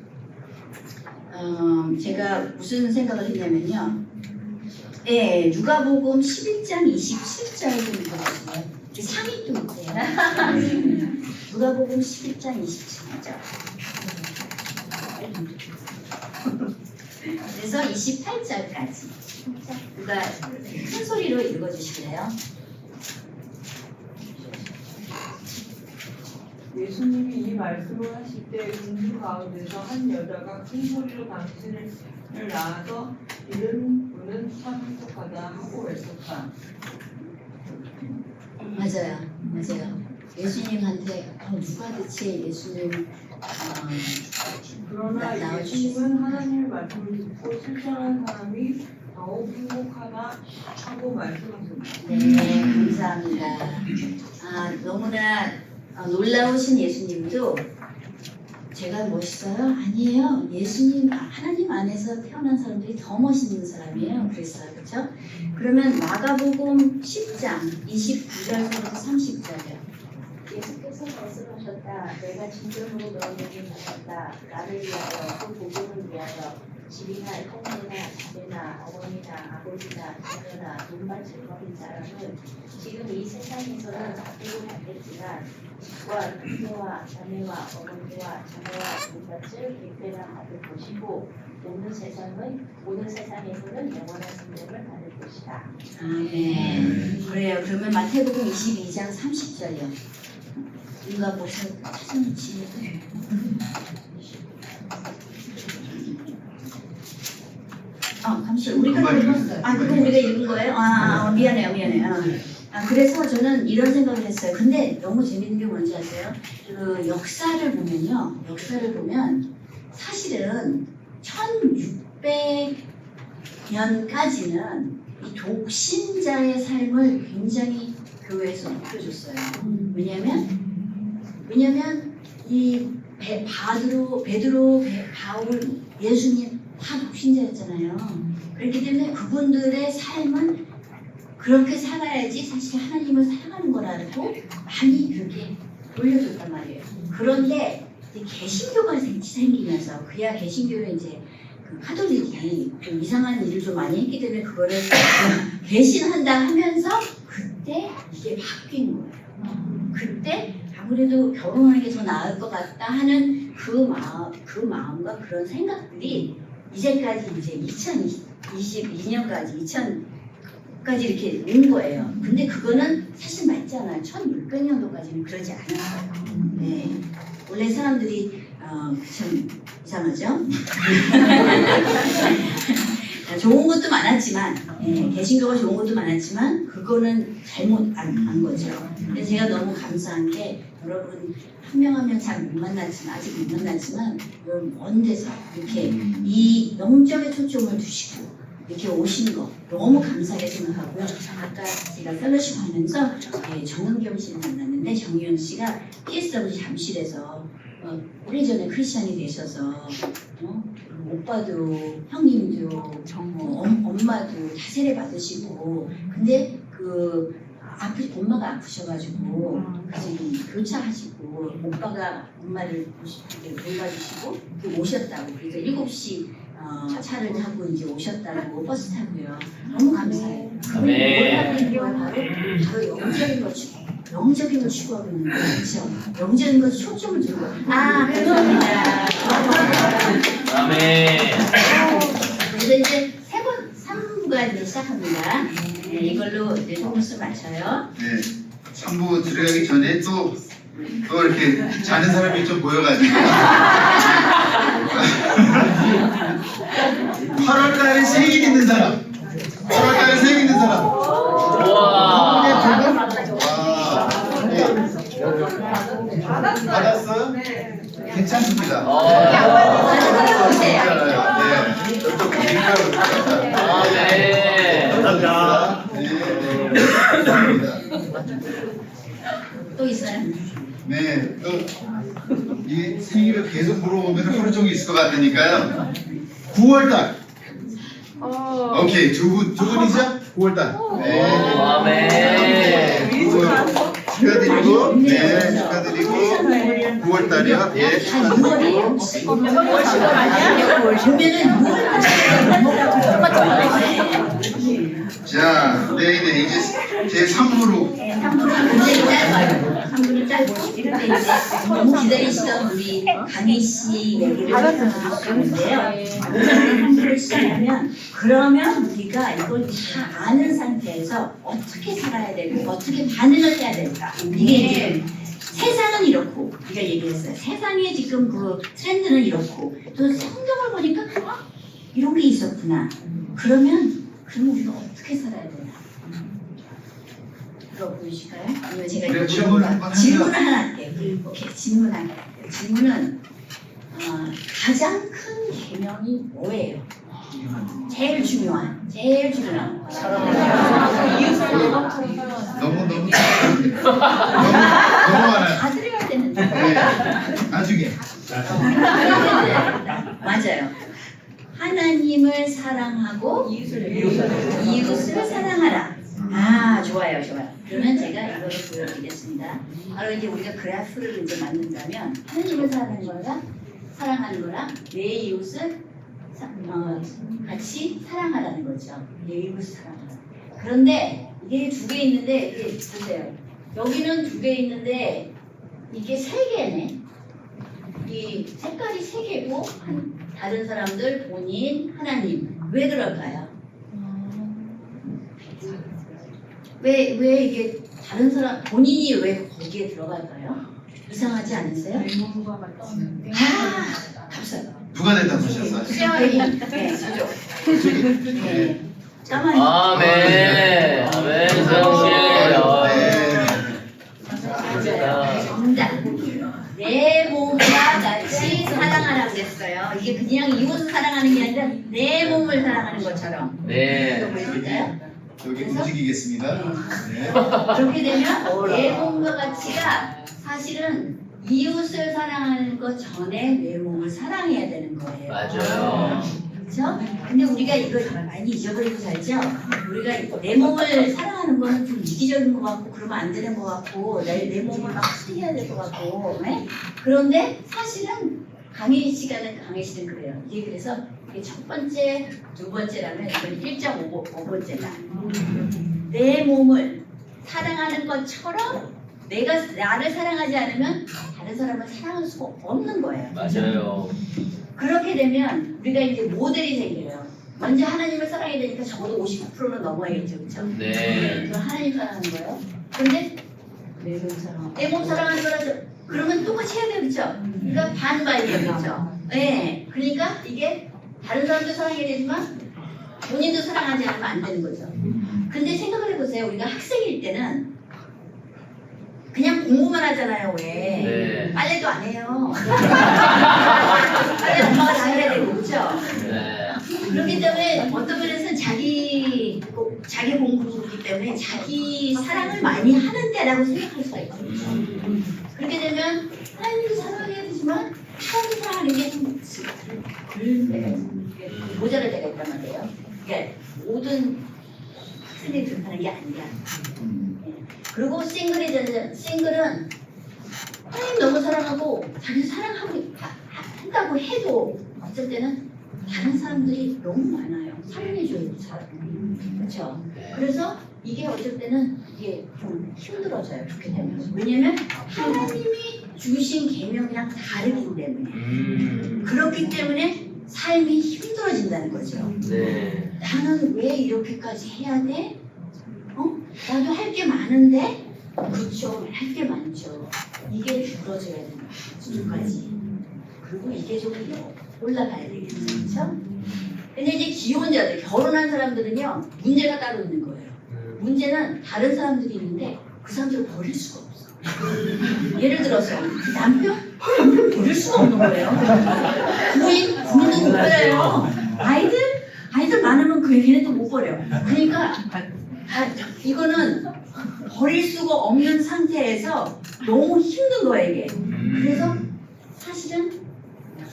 제가 무슨 생각을 했냐면요. 예, 누가복음 11장 27절 좀 읽어주세요. 상이 또 있대요. 누가복음 11장 27절. 그래서 28절까지 누가 큰 소리로 읽어주실래요? 예수님이 이 말씀을 하실 때 군중 가운데서 한 여자가 큰 소리로 당신을 낳아서 이런 분은 참 행복하다 하고 외쳤다. 맞아요. 예수님한테 누가 대체 예수님 그러나 나와주시죠. 예수님은 하나님의 말씀을 듣고 실천하는 사람이 더욱 행복하다 하고 말씀하셨습니다. 네, 감사합니다. 너무나 놀라우신 예수님도 제가 멋있어요? 아니에요. 예수님, 하나님 안에서 태어난 사람들이 더 멋있는 사람이에요. 그랬어요. 그렇죠? 그러면 마가복음 10장 29절부터 30절이요. 예수께서 말씀하셨다. 내가 진정으로 너희에게 말한다. 나를 위하여 또 복음을 위하여 집이나 형제나 자매나 어머니나 아버지나 자녀나 돈밭을 버린 사람은 지금 이 세상에서는 나쁘고 받겠지만 집과 형제와 자매와 어머니와 자녀와 돈밭을 백배나 받을 것이고 오늘 세상에서는 영원한 생명을 받을 것이다. 아멘. 그래요. 그러면 마태복음 22장 30절이요. 누가 보셔 찾아놓지. 잠시만. 우리가 그거 우리가 읽은 거예요? 미안해요. 그래서 저는 이런 생각을 했어요. 근데 너무 재밌는 게 뭔지 아세요? 그 역사를 보면 사실은 1600년까지는 이 독신자의 삶을 굉장히 교회에서 높여줬어요. 왜냐면 이 베드로, 바울, 예수님 다 독신자였잖아요. 그렇기 때문에 그분들의 삶은 그렇게 살아야지 사실 하나님을 사랑하는 거라고 많이 그렇게 돌려줬단 말이에요. 그런데 이제 개신교가 생기면서 그야 개신교는 이제 그 카톨릭이 좀 이상한 일을 좀 많이 했기 때문에 그거를 배신한다 하면서 그때 이게 바뀐 거예요. 그때 아무래도 결혼하는 게 더 나을 것 같다 하는 그 마음과 그런 생각들이 이제까지 이제 2022년까지 2000까지 이렇게 온 거예요. 근데 그거는 사실 맞지 않아요. 1600년도까지는 그러지 않았어요. 네. 원래 사람들이 참 이상하죠? 좋은 것도 많았지만, 개신교가 좋은 것도 많았지만, 그거는 잘못 안 거죠. 그래서 제가 너무 감사한 게, 여러분, 한 명 한 명 잘 못 만났지만, 아직 못 만났지만, 여러분, 먼 데서 이렇게 이 영적의 초점을 두시고, 이렇게 오신 거 너무 감사하게 생각하고요. 아까 제가 펠로십 하면서 정은경 씨를 만났는데, 정은경 씨가 PSW 잠실에서 오래전에 크리스찬이 되셔서 오빠도 형님도 엄마도 다 세례 받으시고 근데 엄마가 아프셔가지고 지금 교차하시고 오빠가 엄마를 돌봐주시고 오셨다고 그래서 7시 차를 타고 이제 오셨다고 버스 타고요. 너무 감사해요. 그분이 뭘 하고 있는 거야? 바로 영적인 걸 추구하고 있는 거예요. 그렇죠? 영적인 걸 초점을 두고 감사합니다. 아멘. 그래서 이제 3부가 이제 시작합니다. 네, 이걸로 이제 속물수 마쳐요. 네, 3부 들어가기 전에 또 이렇게 자는 사람이 좀 보여가지고 8월달에 생일 있는 사람 8월달에 생일 있는 사람 우와. 받았어요? 네. 괜찮습니다. 네. 감사합니다. 또 있어요? 네, 이 생일을 계속 물어보면 하루 종일 있을 것 같으니까요. 9월달. 오케이, 두 분이죠? 9월달. 네. 아멘. 축하드리고, 네, 축하드리고, 9월달이요. 예, 축하드리고. 6월이요? 자, 네, 이제 제 3부로. 3분이 짧고 이럴 때 이제 너무 기다리시던 우리 강희 씨 얘기를 하는데요. 3부를 시작하면 그러면 우리가 이걸 다 아는 상태에서 어떻게 살아야 되고 어떻게 반응을 해야 될까? 이게 이제 세상은 이렇고 우리가 얘기했어요. 세상의 지금 그 트렌드는 이렇고 또 성경을 보니까 이런 게 있었구나. 그러면 우리가 어떻게 살아야 되나? 들어 보이실까요? 아니면 제가 우리가 이거 질문 물어볼까요? 한번 질문을 하나 할게요. 오케이, 질문 하나 할게요. 질문은 가장 큰 계명이 뭐예요? 제일 중요한 거. 너무 너무 많아요. 다 드려야 되는데. 네. 나중에. 맞아요. 하나님을 사랑하고 이웃을 사랑하라. 아, 좋아요. 그러면 제가 이거를 보여드리겠습니다. 바로 이제 우리가 그래프를 이제 만든다면 하나님을 사랑하는 거랑 내 이웃을 같이 사랑하라는 거죠. 내 이웃을 사랑하라. 그런데 이게 두 개 있는데 이게 보세요. 여기는 두 개 있는데 이게 세 개네. 이 색깔이 세 개고 다른 사람들, 본인, 하나님. 왜 그럴까요? 왜 이게 다른 사람, 본인이 왜 거기에 들어갈까요? 이상하지 않으세요? 외모가 맞지. 갑자기. 누가 된다고 하셨어요? 네, 그죠. 네. 까마귀. 아멘. 아멘. 성실. 정답. 내 몸과 같이 사랑하라고 그랬어요. 이게 그냥 이웃을 사랑하는 게 아니라 내 몸을 사랑하는 것처럼. 네. 이거 보여드릴까요? 여기 움직이겠습니다. 네. 그렇게 되면 내 몸과 같이가 사실은 이웃을 사랑하는 것 전에 내 몸을 사랑해야 되는 거예요. 맞아요. 그렇죠? 근데 우리가 이걸 많이 잊어버리고 살죠? 우리가 내 몸을 사랑하는 거는 좀 이기적인 것 같고 그러면 안 되는 것 같고 내 몸을 막 수리해야 될 것 같고 네? 그런데 사실은 강의 씨는 그래요. 이게 그래서 이게 첫 번째, 두 번째라면 이건 1.5번째다. 내 몸을 사랑하는 것처럼 내가 나를 사랑하지 않으면 다른 사람을 사랑할 수가 없는 거예요. 맞아요. 그렇게 되면 우리가 이제 모델이 생겨요. 먼저 하나님을 사랑해야 되니까 적어도 59%는 넘어야겠죠, 그렇죠? 네. 그건 하나님 사랑하는 거예요. 그런데 내 몸 사랑, 내 몸 사랑하는 거라서 그러면 똑같이 해야 돼요, 그렇죠? 그러니까 반반이에요, 그렇죠? 네. 그러니까 이게 다른 사람도 사랑해야 되지만 본인도 사랑하지 않으면 안 되는 거죠. 근데 생각을 해보세요. 우리가 학생일 때는 그냥 공부만 하잖아요, 왜? 네. 빨래도 안 해요. 빨래 엄마가 다 해야 되고, 그렇죠? 네. 그렇기 때문에 어떤 면에서는 자기 공부이기 때문에 자기 사랑을 많이 하는데라고 생각할 수가 있거든요. 그렇게 되면 하나님도 사랑해야 되지만 하나님 사랑하는 게 좀 모자랄 때가 있단 말이에요. 그러니까 모든 학생들이 그렇게 하는 게 아니라. 그리고 싱글은 하나님 너무 사랑하고 자기 사랑하고 한다고 해도 어쩔 때는 다른 사람들이 너무 많아요. 사랑해줘요, 사람이. 그렇죠? 그래서 이게 어쩔 때는 이게 좀 힘들어져요. 그렇게 되면. 왜냐면 하나님이 주신 계명이랑 다르기 때문에. 그렇기 때문에 삶이 힘들어진다는 거죠. 네. 나는 왜 이렇게까지 해야 돼? 나도 할 게 많은데? 그렇죠. 할 게 많죠. 이게 줄어져야 되는 거예요. 수준까지. 그리고 이게 좀 올라가야 되겠죠. 그렇죠? 근데 이제 기혼자들, 결혼한 사람들은요, 문제가 따로 있는 거예요. 문제는 다른 사람들이 있는데 그 사람들을 버릴 수가 없어. 예를 들어서 남편 버릴 수가 없는 거예요. 부인도 못 버려요. 아이들 많으면 걔네도 못 버려. 그러니까 이거는 버릴 수가 없는 상태에서 너무 힘든 거예요, 이게. 그래서 사실은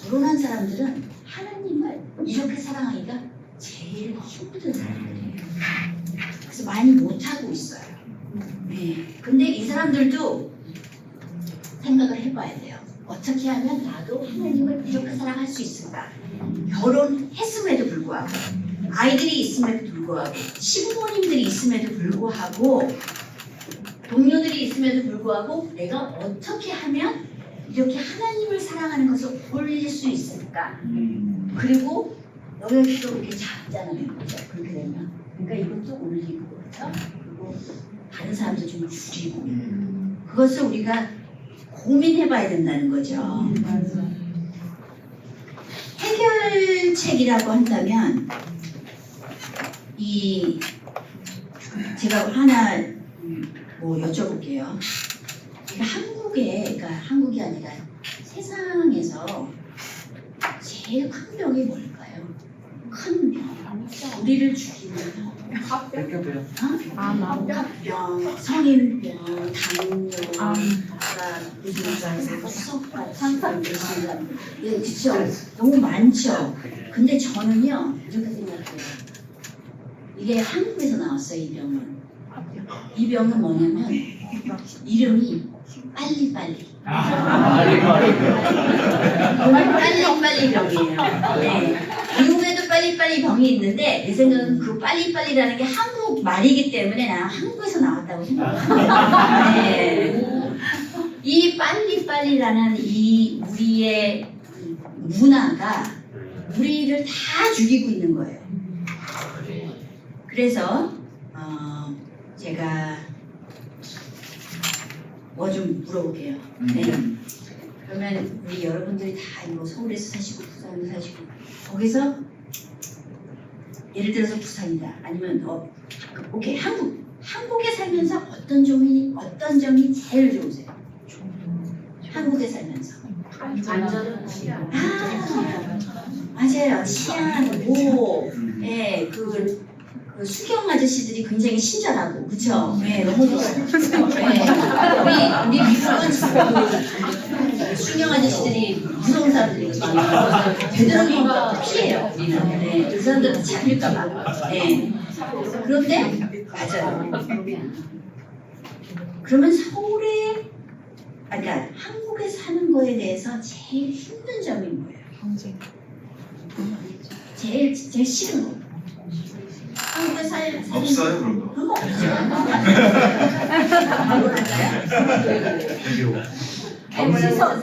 결혼한 사람들은 하나님을 이렇게 사랑하기가 제일 힘든 사람들이에요. 그래서 많이 못하고 있어요. 네. 근데 이 사람들도 생각을 해봐야 돼요. 어떻게 하면 나도 하나님을 이렇게 사랑할 수 있을까? 결혼했음에도 불구하고, 아이들이 있음에도 불구하고, 시부모님들이 있음에도 불구하고, 동료들이 있음에도 불구하고, 내가 어떻게 하면 이렇게 하나님을 사랑하는 것을 올릴 수 있을까? 그리고 여기도 이렇게 작잖아요. 그렇죠? 그렇게 되면. 그러니까 이것도 올리고, 그렇죠? 그리고 다른 사람도 좀 줄이고. 그것을 우리가 고민해봐야 된다는 거죠. 해결책이라고 한다면 제가 하나 뭐 여쭤볼게요. 그러니까 한국이 아니라 세상에서 제일 큰 병이 뭘까요? 큰 병. 우리를 죽이는 병. 합병, 성인병, 당뇨, 그렇죠. 너무 많죠. 근데 저는요 이렇게 생각해요. 이게 한국에서 나왔어요. 이 병은. 이 병은 뭐냐면 이름이 빨리빨리. 빨리빨리 병이에요. 네. 미국에도 빨리빨리 병이 있는데 내 생각은 그 빨리빨리라는 게 한국 말이기 때문에 나는 한국에서 나왔다고 생각해요. 네. 이 빨리빨리라는 이 우리의 문화가 우리를 다 죽이고 있는 거예요. 그래서 제가 뭐 좀 물어볼게요. 네. 그러면 우리 여러분들이 다 뭐 서울에서 사시고 부산에서 사시고 거기서 예를 들어서 부산이다 아니면 오케이 한국에 살면서 어떤 점이 제일 좋으세요? 한국에 살면서 안전은 치안. 맞아요. 치안, 뭐, 예, 그 수경 아저씨들이 굉장히 친절하고, 그쵸? 네, 너무 좋아요. 네. 우리 미국은 그 수경 아저씨들이 무서운 사람들이 많아요. 되도록이면 피해요, 우리는. 네, 그 사람들 잡힐까봐. 네. 그런데, 맞아요. 그러면 서울에, 그러니까 한국에 사는 거에 대해서 제일 힘든 점이 뭐예요? 제일 싫은 거. 한국에 사는 없어요 그런 거. 그런 거 없죠.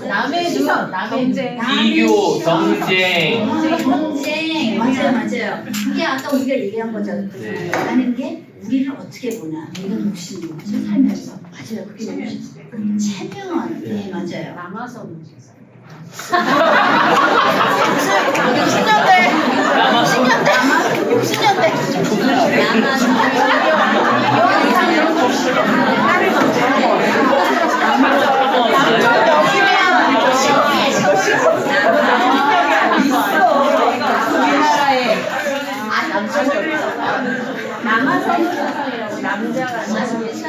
남의 시선, 남의 비교, 경쟁. 경쟁. 맞아요. 그게 아까 우리가 얘기한 거잖아요. 네. 라는 게 우리를 어떻게 보나. 우리가 독신으로 살면서. 맞아요. 그게 너무 싫어요. 체면. 네, 맞아요. 남아서 문제죠. 60년대.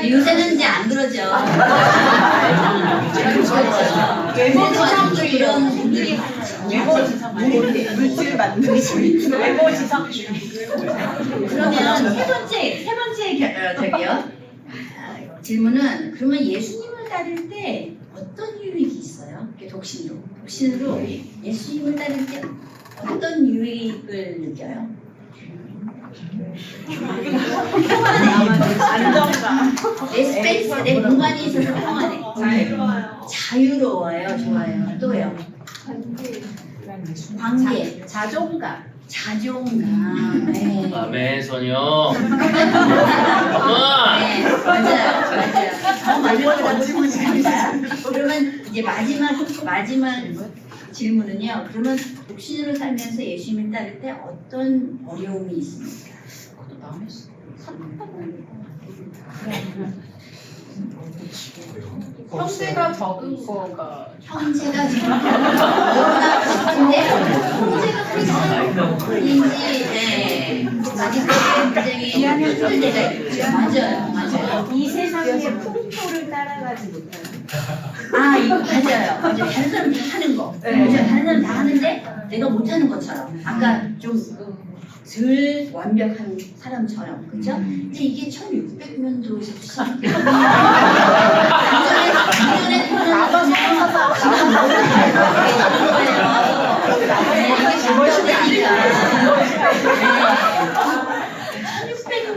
요새는 이제 안 그러죠. 외모지상주의 이런 분들이 물질 만들지. 외모지상주의. 그러면 세 번째 저기요. 질문은 그러면 예수님을 따를 때 어떤 유익이 있어요? 독신으로 예수님을 따를 때 어떤 유익을 느껴요? 안정감. 내 스페이스, 내 공간이 있어서 평안해. 자유로워요. 좋아요. 또요. 관계, 자존감. 네. 아멘 소녀. 네, 맞아요. 맞는 것입니다. 그러면 이제 마지막 질문은요. 그러면 독신으로 살면서 예수님을 따를 때 어떤 어려움이 있습니까? 형제가 적은 거가 형제가 너무나 같은데 형제가 그렇지 네. 굉장히 힘들 때가 있죠. 맞아요. 이 세상의 풍토를 따라가지 못하는. 이거 맞아요. 다른 사람들이 하는 거. 다른 사람 다 하는데 내가 못하는 것처럼. 아까 좀 덜 완벽한 사람처럼, 그죠? 근데 이게 1600년도에서 시작해요.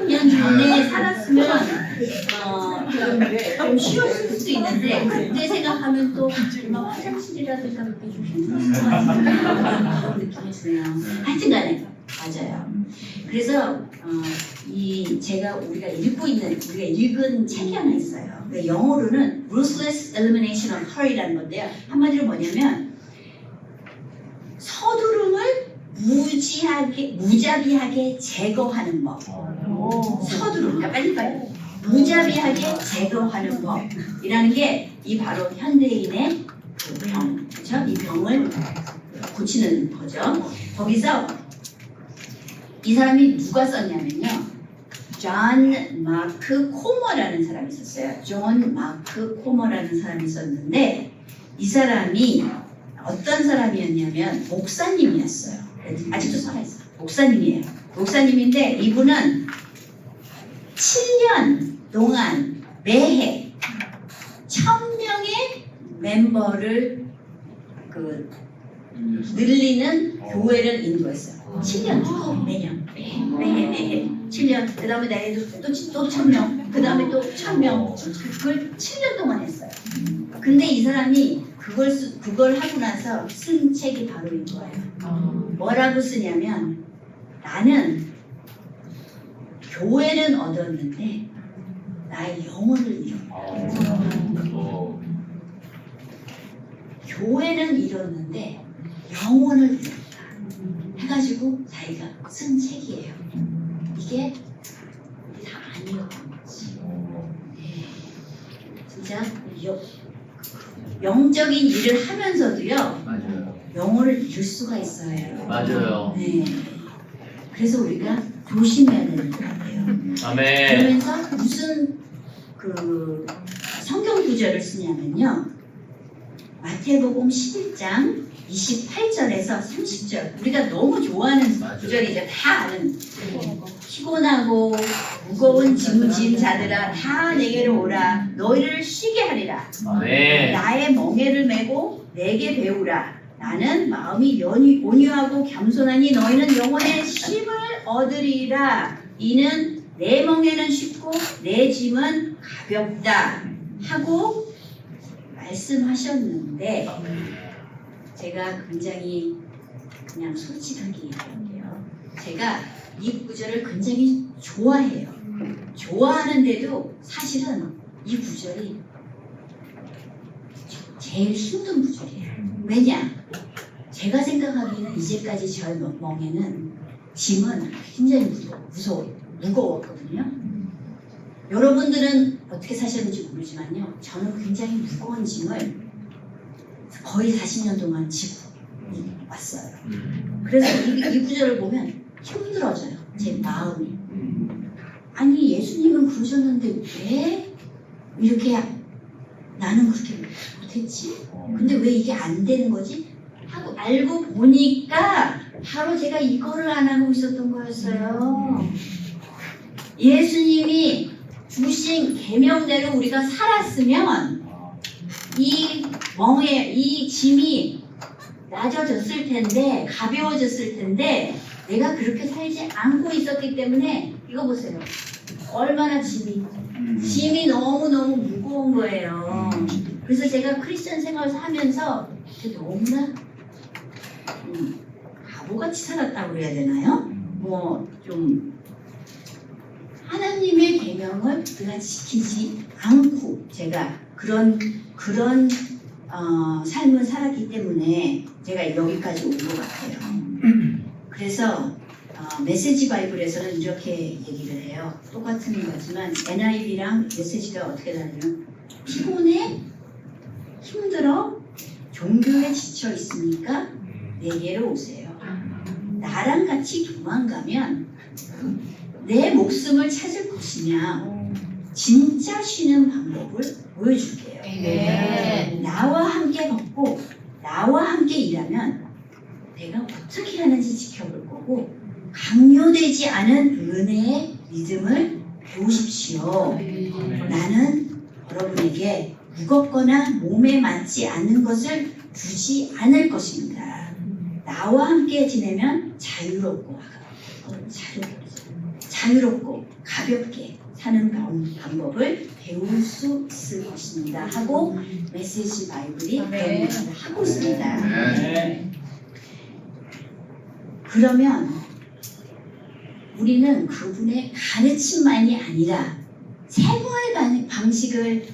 년 전에 살았으면 좀 쉬웠을 수 있는데 그때 생각하면 또 화장실이라든가 그게 좀 힘들었을 것 같은 그런 느낌이 드네요. 하여튼간에 맞아요. 그래서 우리가 읽은 책이 하나 있어요. 영어로는 Ruthless Elimination of Hurry라는 건데요. 한마디로 뭐냐면 서두름을 무자비하게 제거하는 법. 서두름, 그러니까 빨리빨리. 무자비하게 제거하는 법이라는 게 이 바로 현대인의 그 병, 그렇죠? 이 병을 고치는 거죠. 거기서 이 사람이 누가 썼냐면요. 존 마크 코머라는 사람이 있었어요. 존 마크 코머라는 사람이 있었는데 이 사람이 어떤 사람이었냐면 목사님이었어요. 아직도 살아있어요. 목사님이에요. 목사님인데 이분은 7년 동안 매해 1000명의 멤버를 그 늘리는 교회를 인도했어요. 7년 쭉 매년 매해 7년 그 다음에 내년도 또 1000명 그 다음에 또 1000명 그걸 7년 동안 했어요. 근데 이 사람이 그걸 하고 나서 쓴 책이 바로 이거예요. 뭐라고 쓰냐면 나는 교회는 얻었는데 나의 영혼을 잃었다. 교회는 잃었는데 영혼을 잃었다. 해가지고 자기가 쓴 책이에요. 이게 다 안 읽었던 거지. 네. 진짜 영적인 일을 하면서도요. 맞아요. 영혼을 잃을 수가 있어요. 맞아요. 네. 그래서 우리가 조심해야 되는 것 같아요. 아멘. 그러면서 무슨 그 성경 구절을 쓰냐면요. 마태복음 11장 28절에서 30절. 우리가 너무 좋아하는 맞아요. 구절이죠. 다 아는. 피곤하고 무거운 짐진 자들아 다 내게로 오라. 너희를 쉬게 하리라. 아멘. 나의 멍에를 메고 내게 배우라. 나는 마음이 온유하고 겸손하니 너희는 영혼의 쉼을 얻으리라. 이는 내 멍에는 쉽고 내 짐은 가볍다 하고 말씀하셨는데 제가 굉장히 그냥 솔직하게 얘기할게요. 제가 이 구절을 굉장히 좋아해요. 좋아하는데도 사실은 이 구절이 제일 힘든 구절이에요. 왜냐? 제가 생각하기에는 이제까지 저의 멍에는 짐은 굉장히 무거웠거든요. 여러분들은 어떻게 사셨는지 모르지만요. 저는 굉장히 무거운 짐을 거의 40년 동안 지고 왔어요. 그래서 이 구절을 보면 힘들어져요. 제 마음이. 아니 예수님은 그러셨는데 왜 이렇게 나는 그렇게 못했지? 근데 왜 이게 안 되는 거지? 하고 알고 보니까 바로 제가 이거를 안 하고 있었던 거였어요. 예수님이 주신 계명대로 우리가 살았으면 이 멍에 이 짐이 낮아졌을 텐데 가벼워졌을 텐데 내가 그렇게 살지 않고 있었기 때문에 이거 보세요. 얼마나 짐이 너무너무 무거운 거예요. 그래서 제가 크리스천 생활을 하면서 너무나 바보같이 살았다고 그래야 되나요? 뭐 좀 하나님의 계명을 내가 지키지 않고 제가 그런 삶을 살았기 때문에 제가 여기까지 온 것 같아요. 그래서 메시지 바이블에서는 이렇게 얘기를 해요. 똑같은 거지만 NIV랑 메시지가 어떻게 다르냐면 피곤해? 힘들어? 종교에 지쳐 있으니까 내게로 오세요. 나랑 같이 도망가면 내 목숨을 찾을 것이냐 진짜 쉬는 방법을 보여줄게요. 나와 함께 걷고 나와 함께 일하면 내가 어떻게 하는지 지켜볼 거고 강요되지 않은 은혜의 믿음을 배우십시오. 나는 여러분에게 무겁거나 몸에 맞지 않는 것을 주지 않을 것입니다. 나와 함께 지내면 자유롭고 가볍게 사는 방법을 배울 수 있을 것입니다. 하고 메시지 바이블이 그런 얘기를 하고 있습니다. 그러면 우리는 그분의 가르침만이 아니라 생활 방식을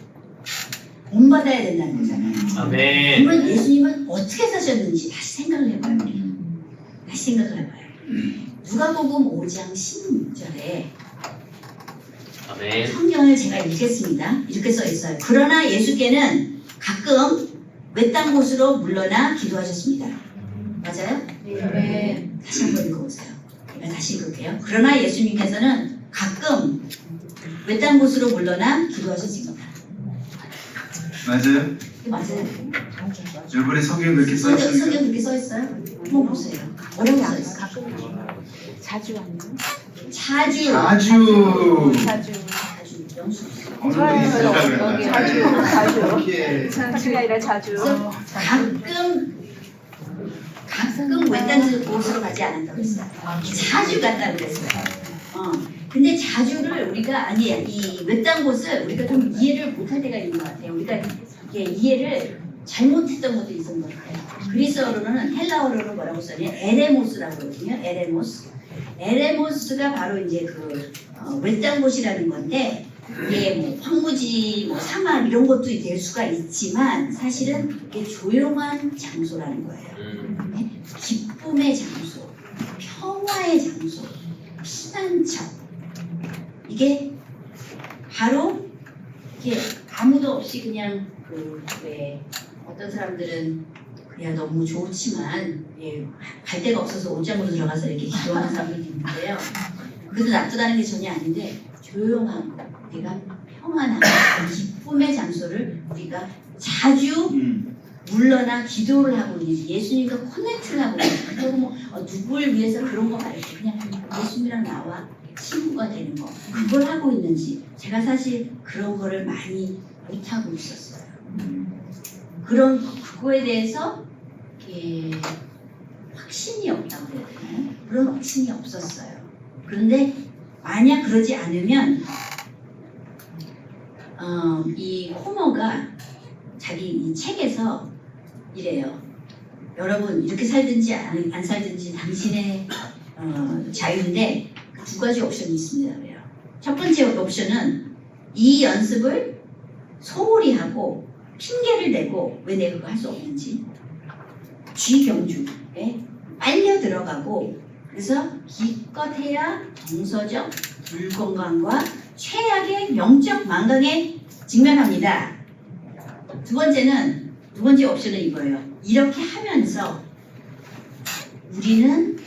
본받아야 된다는 거잖아요. 아멘. 그러면 예수님은 어떻게 사셨는지 다시 생각을 해봐요. 누가복음 5장 16절에 아멘. 성경을 제가 읽겠습니다. 이렇게 써 있어요. 그러나 예수께는 가끔 외딴 곳으로 물러나 기도하셨습니다. 맞아요? 네. 다시 한번 읽어보세요. 제가 다시 읽을게요. 그러나 예수님께서는 가끔 외딴 곳으로 물러나 기도하셨습니다. 맞아요? 이게 맞아요. 여러분의 성경 그렇게 써 성경 있습니까? 그렇게 써 있어요? 한번 보세요. 어려운 써 있어요. 자주 아니에요? 자주. 자주. 자주. 자주. 영수. 어느 분이 있을까 여기 자주. 그러면 자주. 이렇게 자주가 아니라 자주. 가끔 외딴 곳으로 가지 않았다고 했어요. 자주 갔다고 그랬어요. 근데 자주를 우리가 이 외딴 곳을 우리가 좀 이해를 못할 때가 있는 것 같아요. 우리가 이게 이해를 잘못했던 것도 있었던 것 같아요. 그리스어로는 헬라어로는 뭐라고 써냐? 에레모스라고 그러거든요. 에레모스가 바로 이제 그 외딴 곳이라는 건데 이게 뭐 황무지, 뭐 사막 이런 것도 될 수가 있지만 사실은 이게 조용한 장소라는 거예요. 네? 기쁨의 장소, 평화의 장소, 피난처. 이게 바로 이게 아무도 없이 그냥 왜 어떤 사람들은 그냥 너무 좋지만 갈 데가 없어서 옷장으로 들어가서 이렇게 기도하는 사람들이 있는데요. 그래도 나쁘다는 게 전혀 아닌데 조용한 거, 우리가 평안한 기쁨의 장소를 우리가 자주 물러나 기도를 하고 있는 예수님과 커넥트를 하고 있는 그리고 뭐 누구를 위해서 그런 거 말고 그냥 예수님이랑 나와 친구가 되는 거 그걸 하고 있는지 제가 사실 그런 거를 많이 못하고 있었어요. 그거에 대해서 이렇게 확신이 없다고 해야 되나요? 그런 확신이 없었어요. 그런데 만약 그러지 않으면 이 호모가 자기 이 책에서 이래요. 여러분 이렇게 살든지 안 살든지 당신의 자유인데 그 두 가지 옵션이 있습니다. 그래요. 첫 번째 옵션은 이 연습을 소홀히 하고 핑계를 내고 왜 내가 그거 할 수 없는지 쥐경주에 빨려 들어가고 그래서 기껏 해야 정서적 불건강과 최악의 영적 망각에 직면합니다. 두 번째 옵션은 이거예요. 이렇게 하면서 우리는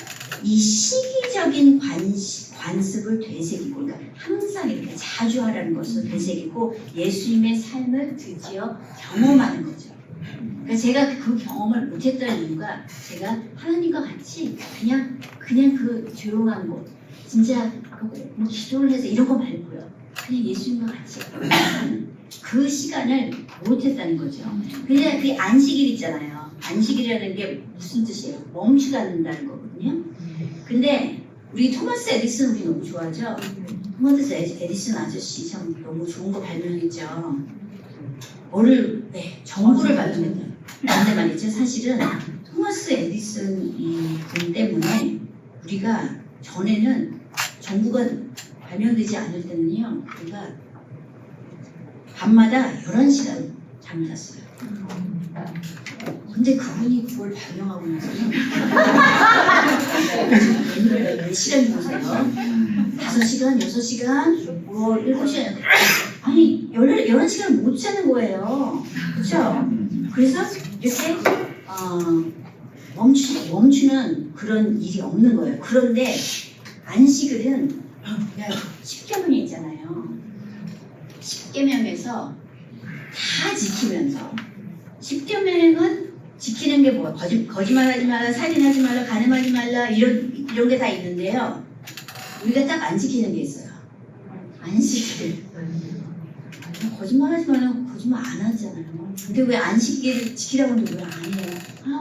이 시기적인 관습을 되새기고 그러니까 항상 이렇게 자주 하라는 것을 되새기고 예수님의 삶을 드디어 경험하는 거죠. 그러니까 제가 그 경험을 못했던 이유가 제가 하나님과 같이 그냥 그 조용한 곳 진짜 뭐 기도를 해서 이런 거 말고요. 그냥 예수님과 같이 그 시간을 못했다는 거죠. 근데 그 안식일 있잖아요. 안식일이라는 게 무슨 뜻이에요? 멈추지 않는다는 거거든요. 근데 우리 토마스 에디슨 우리 너무 좋아하죠? 토마스 에디슨 아저씨 참 너무 좋은 거 발명했죠. 정보를 발명했다. 그런데 말이죠. 사실은 토마스 에디슨 이 분 때문에 우리가 전에는 정부가 발명되지 않을 때는요. 우리가 밤마다 11시간 잠을 잤어요. 근데 그분이 그걸 발명하고 나서는 몇 시간 보세요? 5시간, 6시간, 뭐 7시간 아니 11시간을 못 자는 거예요. 그렇죠? 그래서 이렇게 멈추는 그런 일이 없는 거예요. 그런데 안식일은 십계명이 있잖아요. 십계명에서 다 지키면서 십계명은 지키는 게 뭐야? 거짓말하지 말라, 살인하지 말라, 간음하지 말라 이런 게 다 있는데요. 우리가 딱 안 지키는 게 있어요. 안식일. 거짓말하지 말라고 거짓말 안 하잖아요. 근데 왜 안식일 지키라고 하는데 왜 안 해요?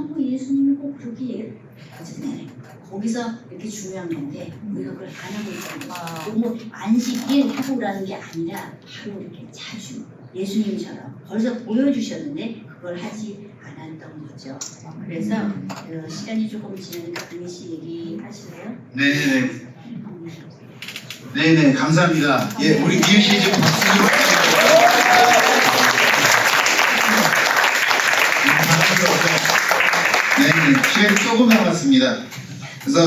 뭐 예수님이 꼭 그렇게 어쨌든 거기서 이렇게 중요한 건데 우리가 그걸 안 하고 있잖아요. 뭐 안식일 하고 오라는 게 아니라 바로 이렇게 자주 예수님처럼 벌써 보여주셨는데 그걸 하지 않았던 거죠. 그래서 시간이 조금 지나니까 강희 씨 얘기하실래요? 네네 감사합니다. 예, 우리 기현 씨 좀 박수 좀 네네 시간이 조금 남았습니다. 그래서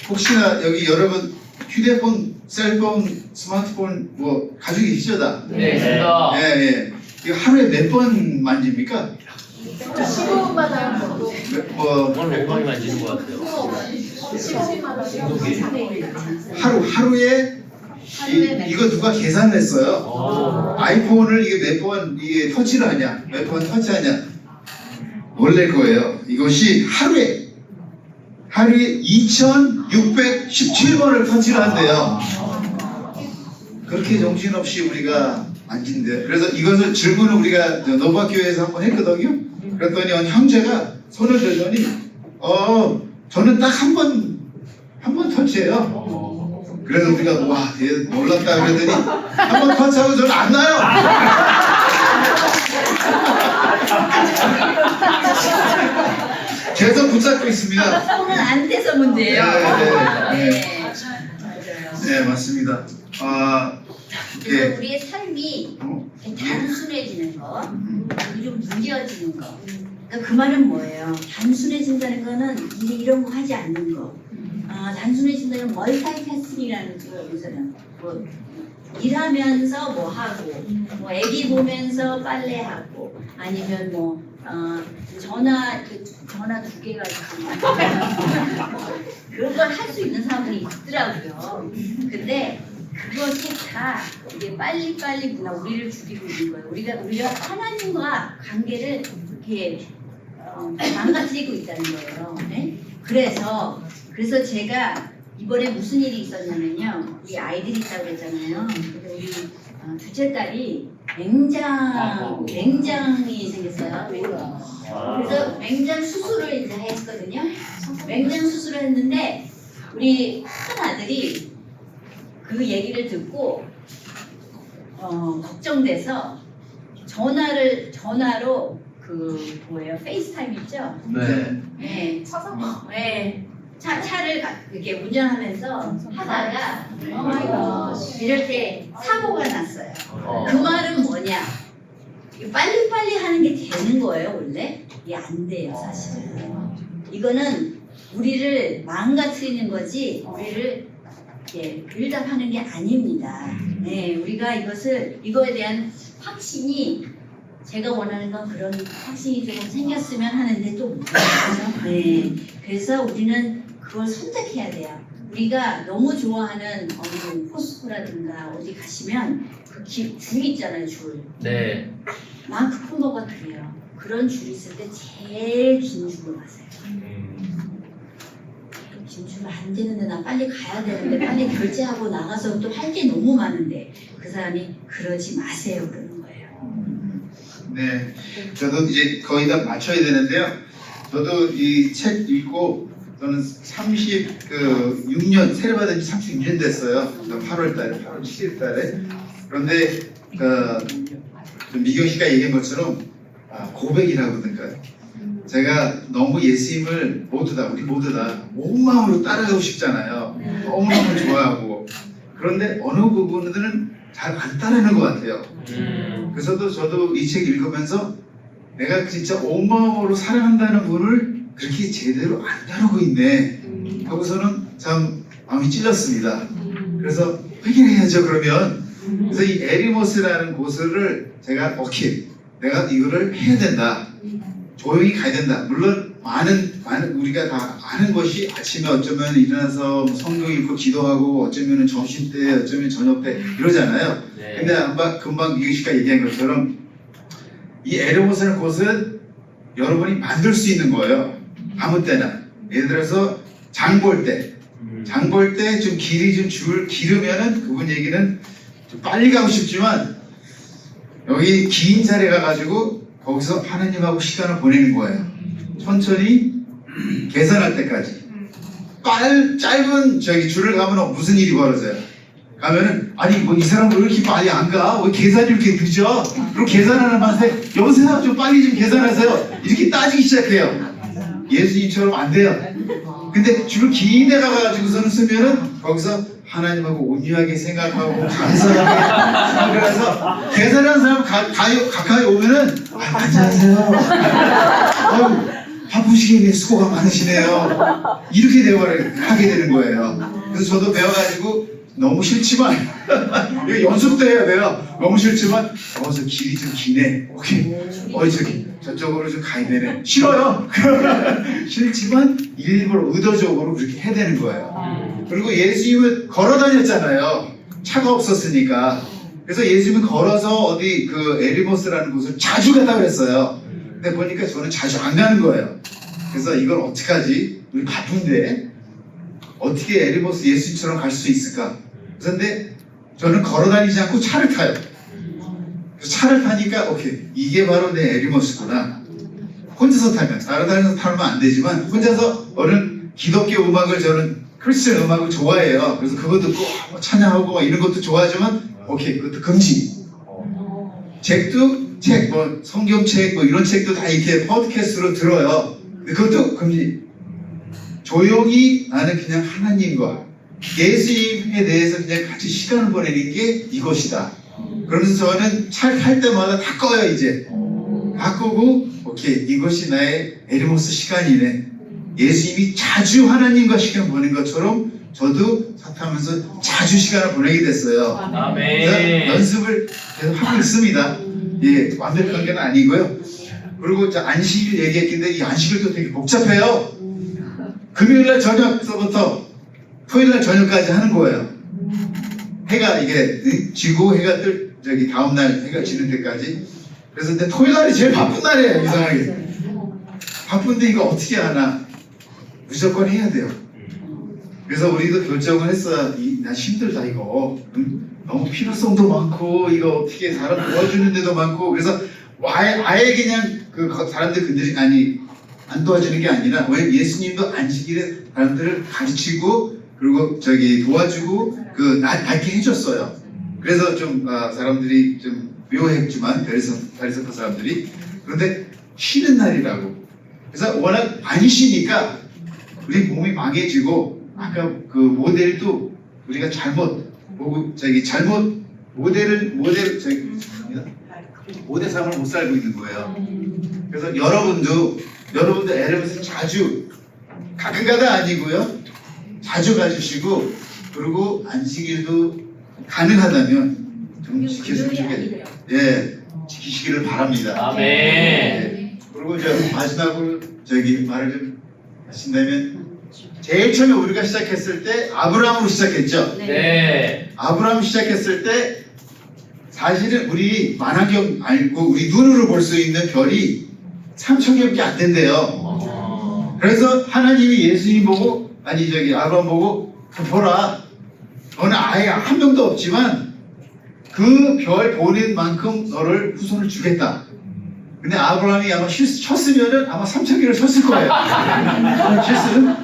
혹시나 여기 여러분 휴대폰, 셀폰, 스마트폰 뭐 가지고 계시죠 다? 네, 있습니다. 예, 예. 이거 하루에 몇 번 만집니까? 15분 받아요. 뭐 오늘 몇 번이 만지는 것 같아요. 15분 받아요. 하루에 이거 누가 계산했어요? 아이폰을 이게 몇 번 이게 터치를 하냐? 몇 번 터치하냐? 원래 거예요. 이것이 하루에 2,617번을 터치를 한대요. 그렇게 정신없이 우리가 만진대. 그래서 이것을 질문을 우리가 노바교회에서 한번 했거든요. 그랬더니 어느 형제가 손을 들더니 저는 딱 한 번 터치해요. 그래서 우리가 와 놀랐다 그랬더니 한 번 터치하고 저는 안 나요. 계속 붙잡고 있습니다. 손은 안 돼서 문제예요. 네. 맞아요. 네, 맞습니다. 그래서 예. 우리의 삶이 단순해지는 거, 좀 무뎌지는 거. 그러니까 그 말은 뭐예요? 단순해진다는 거는 이런 거 하지 않는 거. 단순해진다는 멀티태스킹이라는 거 여기서는 뭐 일하면서 뭐 하고, 뭐 애기 보면서 빨래하고, 아니면 뭐 전화 두 개가 있고 그런 걸 할 수 있는 사람들이 있더라고요. 근데 그것이 다 이게 빨리빨리 문화 우리를 죽이고 있는 거예요. 우리가 하나님과 관계를 이렇게 망가뜨리고 있다는 거예요. 네? 그래서 제가 이번에 무슨 일이 있었냐면요. 우리 아이들이 있다고 그랬잖아요. 근데 우리 둘째 딸이 맹장이 생겼어요. 그래서 맹장 수술을 이제 했거든요. 맹장 수술을 했는데 우리 큰 아들이 그 얘기를 듣고 걱정돼서 전화로 그 뭐예요? 페이스타임 있죠? 네. 네. 네. 차를 이렇게 운전하면서 하다가 이럴 때 사고가 났어요. 그 말은 뭐냐? 빨리빨리 하는 게 되는 거예요, 원래? 이게 안 돼요, 사실은. 이거는 우리를 망가뜨리는 거지, 우리를 빌드업하는 게 아닙니다. 네, 우리가 이거에 대한 확신이 제가 원하는 건 그런 확신이 조금 생겼으면 하는데 또 못하죠. 네, 그래서 우리는 그걸 선택해야 돼요. 우리가 너무 좋아하는 어느 포스코라든가 어디 가시면 그 줄 있잖아요, 줄. 네. 마크 푸너가 그래요. 그런 줄 있을 때 제일 긴 줄로 가세요. 긴 줄 안 되는데 나 빨리 가야 되는데 빨리 결제하고 나가서 또 할 게 너무 많은데 그 사람이 그러지 마세요 그러는 거예요. 네, 저도 이제 거의 다 맞춰야 되는데요. 저도 이 책 읽고 저는 36년 세례 받은 지 36년 됐어요. 8월 7일 달에. 그런데 미경 씨가 얘기한 것처럼 고백이라고 그러니까 제가 너무 예수님을 우리 모두 다 온 마음으로 따라가고 싶잖아요. 너무너무 좋아하고. 그런데 어느 부분들은 잘 안 따르는 것 같아요. 그래서 저도 이 책 읽으면서 내가 진짜 온 마음으로 사랑한다는 분을 그렇게 제대로 안 다루고 있네 하고서는 참 마음이 찔렸습니다. 그래서 회개해야죠 그러면. 그래서 이 에리모스라는 곳을 제가 내가 이거를 해야 된다. 조용히 가야 된다. 물론 많은 우리가 다 아는 것이 아침에 어쩌면 일어나서 성경 읽고 기도하고 어쩌면 점심때 어쩌면 저녁때 이러잖아요. 네. 근데 금방 미경 씨가 얘기한 것처럼 이 에리모스라는 곳은 여러분이 만들 수 있는 거예요. 아무 때나. 예를 들어서 장 볼 때 좀 길이 좀 줄 기르면은 그분 얘기는 좀 빨리 가고 싶지만 여기 긴 자리에 가가지고 거기서 하나님하고 시간을 보내는 거예요. 천천히 계산할 때까지. 짧은 줄을 가면 무슨 일이 벌어져요? 가면은 아니 뭐 이 사람은 왜 이렇게 빨리 안 가? 왜 계산이 이렇게 늦어? 그리고 계산하는 분한테 여보세요 좀 빨리 좀 계산하세요. 이렇게 따지기 시작해요. 예수님처럼 안 돼요. 근데 줄 긴 데 가가지고서는 쓰면은 거기서 하나님하고 온유하게 생각하고 감사하게 그래서 계산하는 사람 가까이 오면은 안녕하세요. 바쁘시게 수고가 많으시네요. 이렇게 대화를 하게 되는 거예요. 그래서 저도 배워가지고 너무 싫지만 이거 연습도 해야 돼요. 너무 싫지만 저 길이 좀 기네. 오케이. 저기 저쪽으로 좀 가야 되네. 싫어요. 싫지만 일부러 의도적으로 그렇게 해야 되는 거예요. 그리고 예수님은 걸어 다녔잖아요. 차가 없었으니까. 그래서 예수님은 걸어서 어디 그 에리모스라는 곳을 자주 갔다 그랬어요. 근데 보니까 저는 자주 안 가는 거예요. 그래서 이걸 어떡하지? 우리 바쁜데 어떻게 에리모스 예수님처럼 갈 수 있을까? 그런데 저는 걸어 다니지 않고 차를 타요. 그래서 차를 타니까 오케이, 이게 바로 내 에리모스구나. 혼자서 타면, 다른 데서 타면 안 되지만 혼자서 어느 기독교 음악을, 저는 크리스천 음악을 좋아해요. 그래서 그거 듣고 뭐 찬양하고 막 이런 것도 좋아하지만 오케이, 그것도 금지. 책도 뭐 성경책 뭐 이런 책도 다 이렇게 팟캐스트로 들어요. 근데 그것도 금지. 조용히 나는 그냥 하나님과 예수님에 대해서 그냥 같이 시간을 보내는 게 이것이다. 그러면서 저는 차 탈 때마다 다 꺼요. 이제 다 끄고 오케이, 이것이 나의 에리모스 시간이네. 예수님이 자주 하나님과 시간 보낸 것처럼 저도 차 타면서 자주 시간을 보내게 됐어요. 아멘. 연습을 계속 하고 있습니다. 예, 완벽한 건 아니고요. 그리고 이제 안식일 얘기했는데 이 안식일도 되게 복잡해요. 금요일날 저녁서부터 토요일날 저녁까지 하는 거예요. 해가 이게 지고 해가 뜰 저기 다음날 해가 지는 때까지. 그래서 근데 토요일날이 제일 바쁜 날이에요. 이상하게 바쁜데 이거 어떻게 하나, 무조건 해야 돼요. 그래서 우리도 결정을 했어요. 나 힘들다 이거. 너무 필요성도 많고 이거 어떻게 사람 도와주는 데도 많고. 그래서 아예 그냥 그 사람들 그들이 안 도와주는 게 아니라, 왜 예수님도 안식일에 사람들을 가르치고 그리고 저기 도와주고 그 낫게 해줬어요. 그래서 좀 사람들이 좀 묘했지만 베리스파 사람들이, 그런데 쉬는 날이라고. 그래서 워낙 많이 쉬니까 우리 몸이 망해지고, 아까 그 모델도 우리가 잘못 보고 잘못 모델 삶을 못 살고 있는 거예요. 그래서 여러분도 에르메스 자주, 가끔가다 아니고요, 자주 가주시고, 그리고 안식일도 가능하다면 좀 지켰으면 좋겠어요. 예, 지키시기를 바랍니다. 아멘. 예. 그리고 이제 마지막으로 말을 좀 하신다면, 제일 처음에 우리가 시작했을 때 아브라함으로 시작했죠. 네. 아브라함 시작했을 때 사실은 우리 만화경 알고 우리 눈으로 볼 수 있는 별이 3,000개밖에 안 된대요. 그래서 하나님이 예수님 보고, 아브라함 보고, 보라, 너는 아예 한 명도 없지만 그 별 보는 만큼 너를 후손을 주겠다. 근데 아브라함이 아마 쳤으면은 아마 3,000개를 쳤을 거예요. 실수는.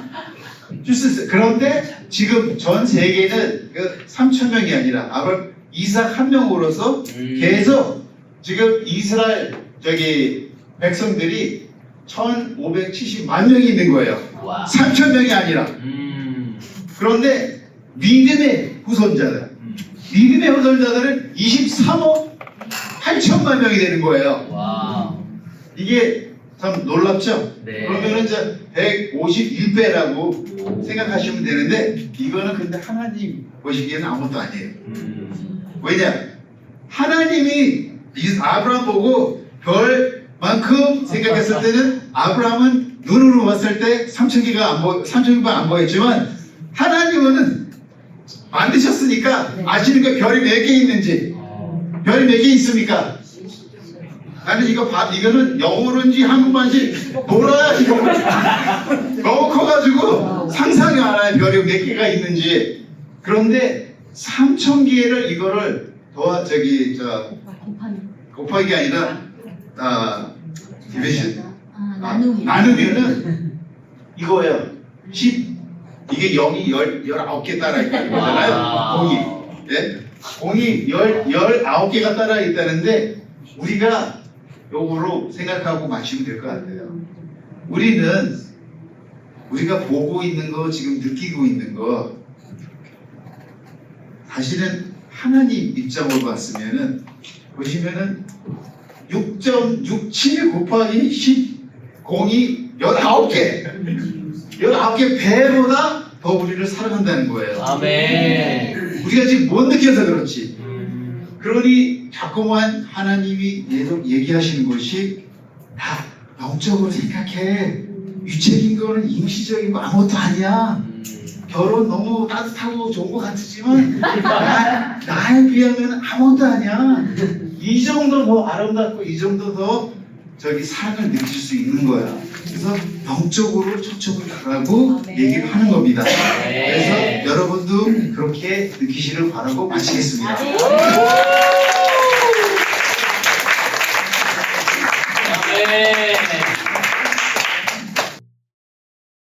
그런데 지금 전 세계는 그 3,000명이 아니라 아브라함, 이삭 한 명으로서 계속 지금 이스라엘 백성들이 1,570만 명이 있는 거예요. 와. 3,000명이 아니라. 그런데 믿음의 후손자들은 23억 8천만 명이 되는 거예요. 와. 이게 참 놀랍죠? 네. 그러면은 이제 151배라고 생각하시면 되는데, 이거는 근데 하나님 보시기에는 아무것도 아니에요. 왜냐? 하나님이 아브라함 보고 별만큼 생각했을 때는, 아브라함은 눈으로 봤을 때 3,000개가 안 보였지만, 하나님은 만드셨으니까 아시는 거 별이 몇 개 있는지. 별이 몇 개 있습니까? 나는 이거는 영어로인지 한국말인지 몰라야 이거 너무 커가지고 상상이 안 와요. 별이 몇 개가 있는지. 그런데 3,000개를 이거를 곱하기 아니라 디비전 나누면은 이거예요. 10. 이게 0이 19개 따라 있다는 거잖아요. 공이 19개가 따라 있다는데, 우리가 요거로 생각하고 마시면 될 것 같아요. 우리가 보고 있는 거, 지금 느끼고 있는 거, 사실은 하나님 입장으로 봤으면은, 보시면은 6.67 곱하기 10, 공이 19개 배보다 더 우리를 사랑한다는 거예요. 아멘. 우리가 지금 못 느껴서 그렇지. 음. 그러니 자꾸만 하나님이 얘기하시는 것이 다 영적으로 생각해. 유체적인 거는 임시적인 거 아무것도 아니야. 결혼 너무 따뜻하고 좋은 것 같지만 나에 비하면 아무것도 아니야. 이 정도 더 아름답고 이 정도 더 사랑을 느낄 수 있는 거야. 그래서 영적으로 초점을 가라고 아멘. 얘기를 하는 겁니다. 네. 그래서 여러분도 그렇게 느끼시를 바라고 마치겠습니다. 아멘.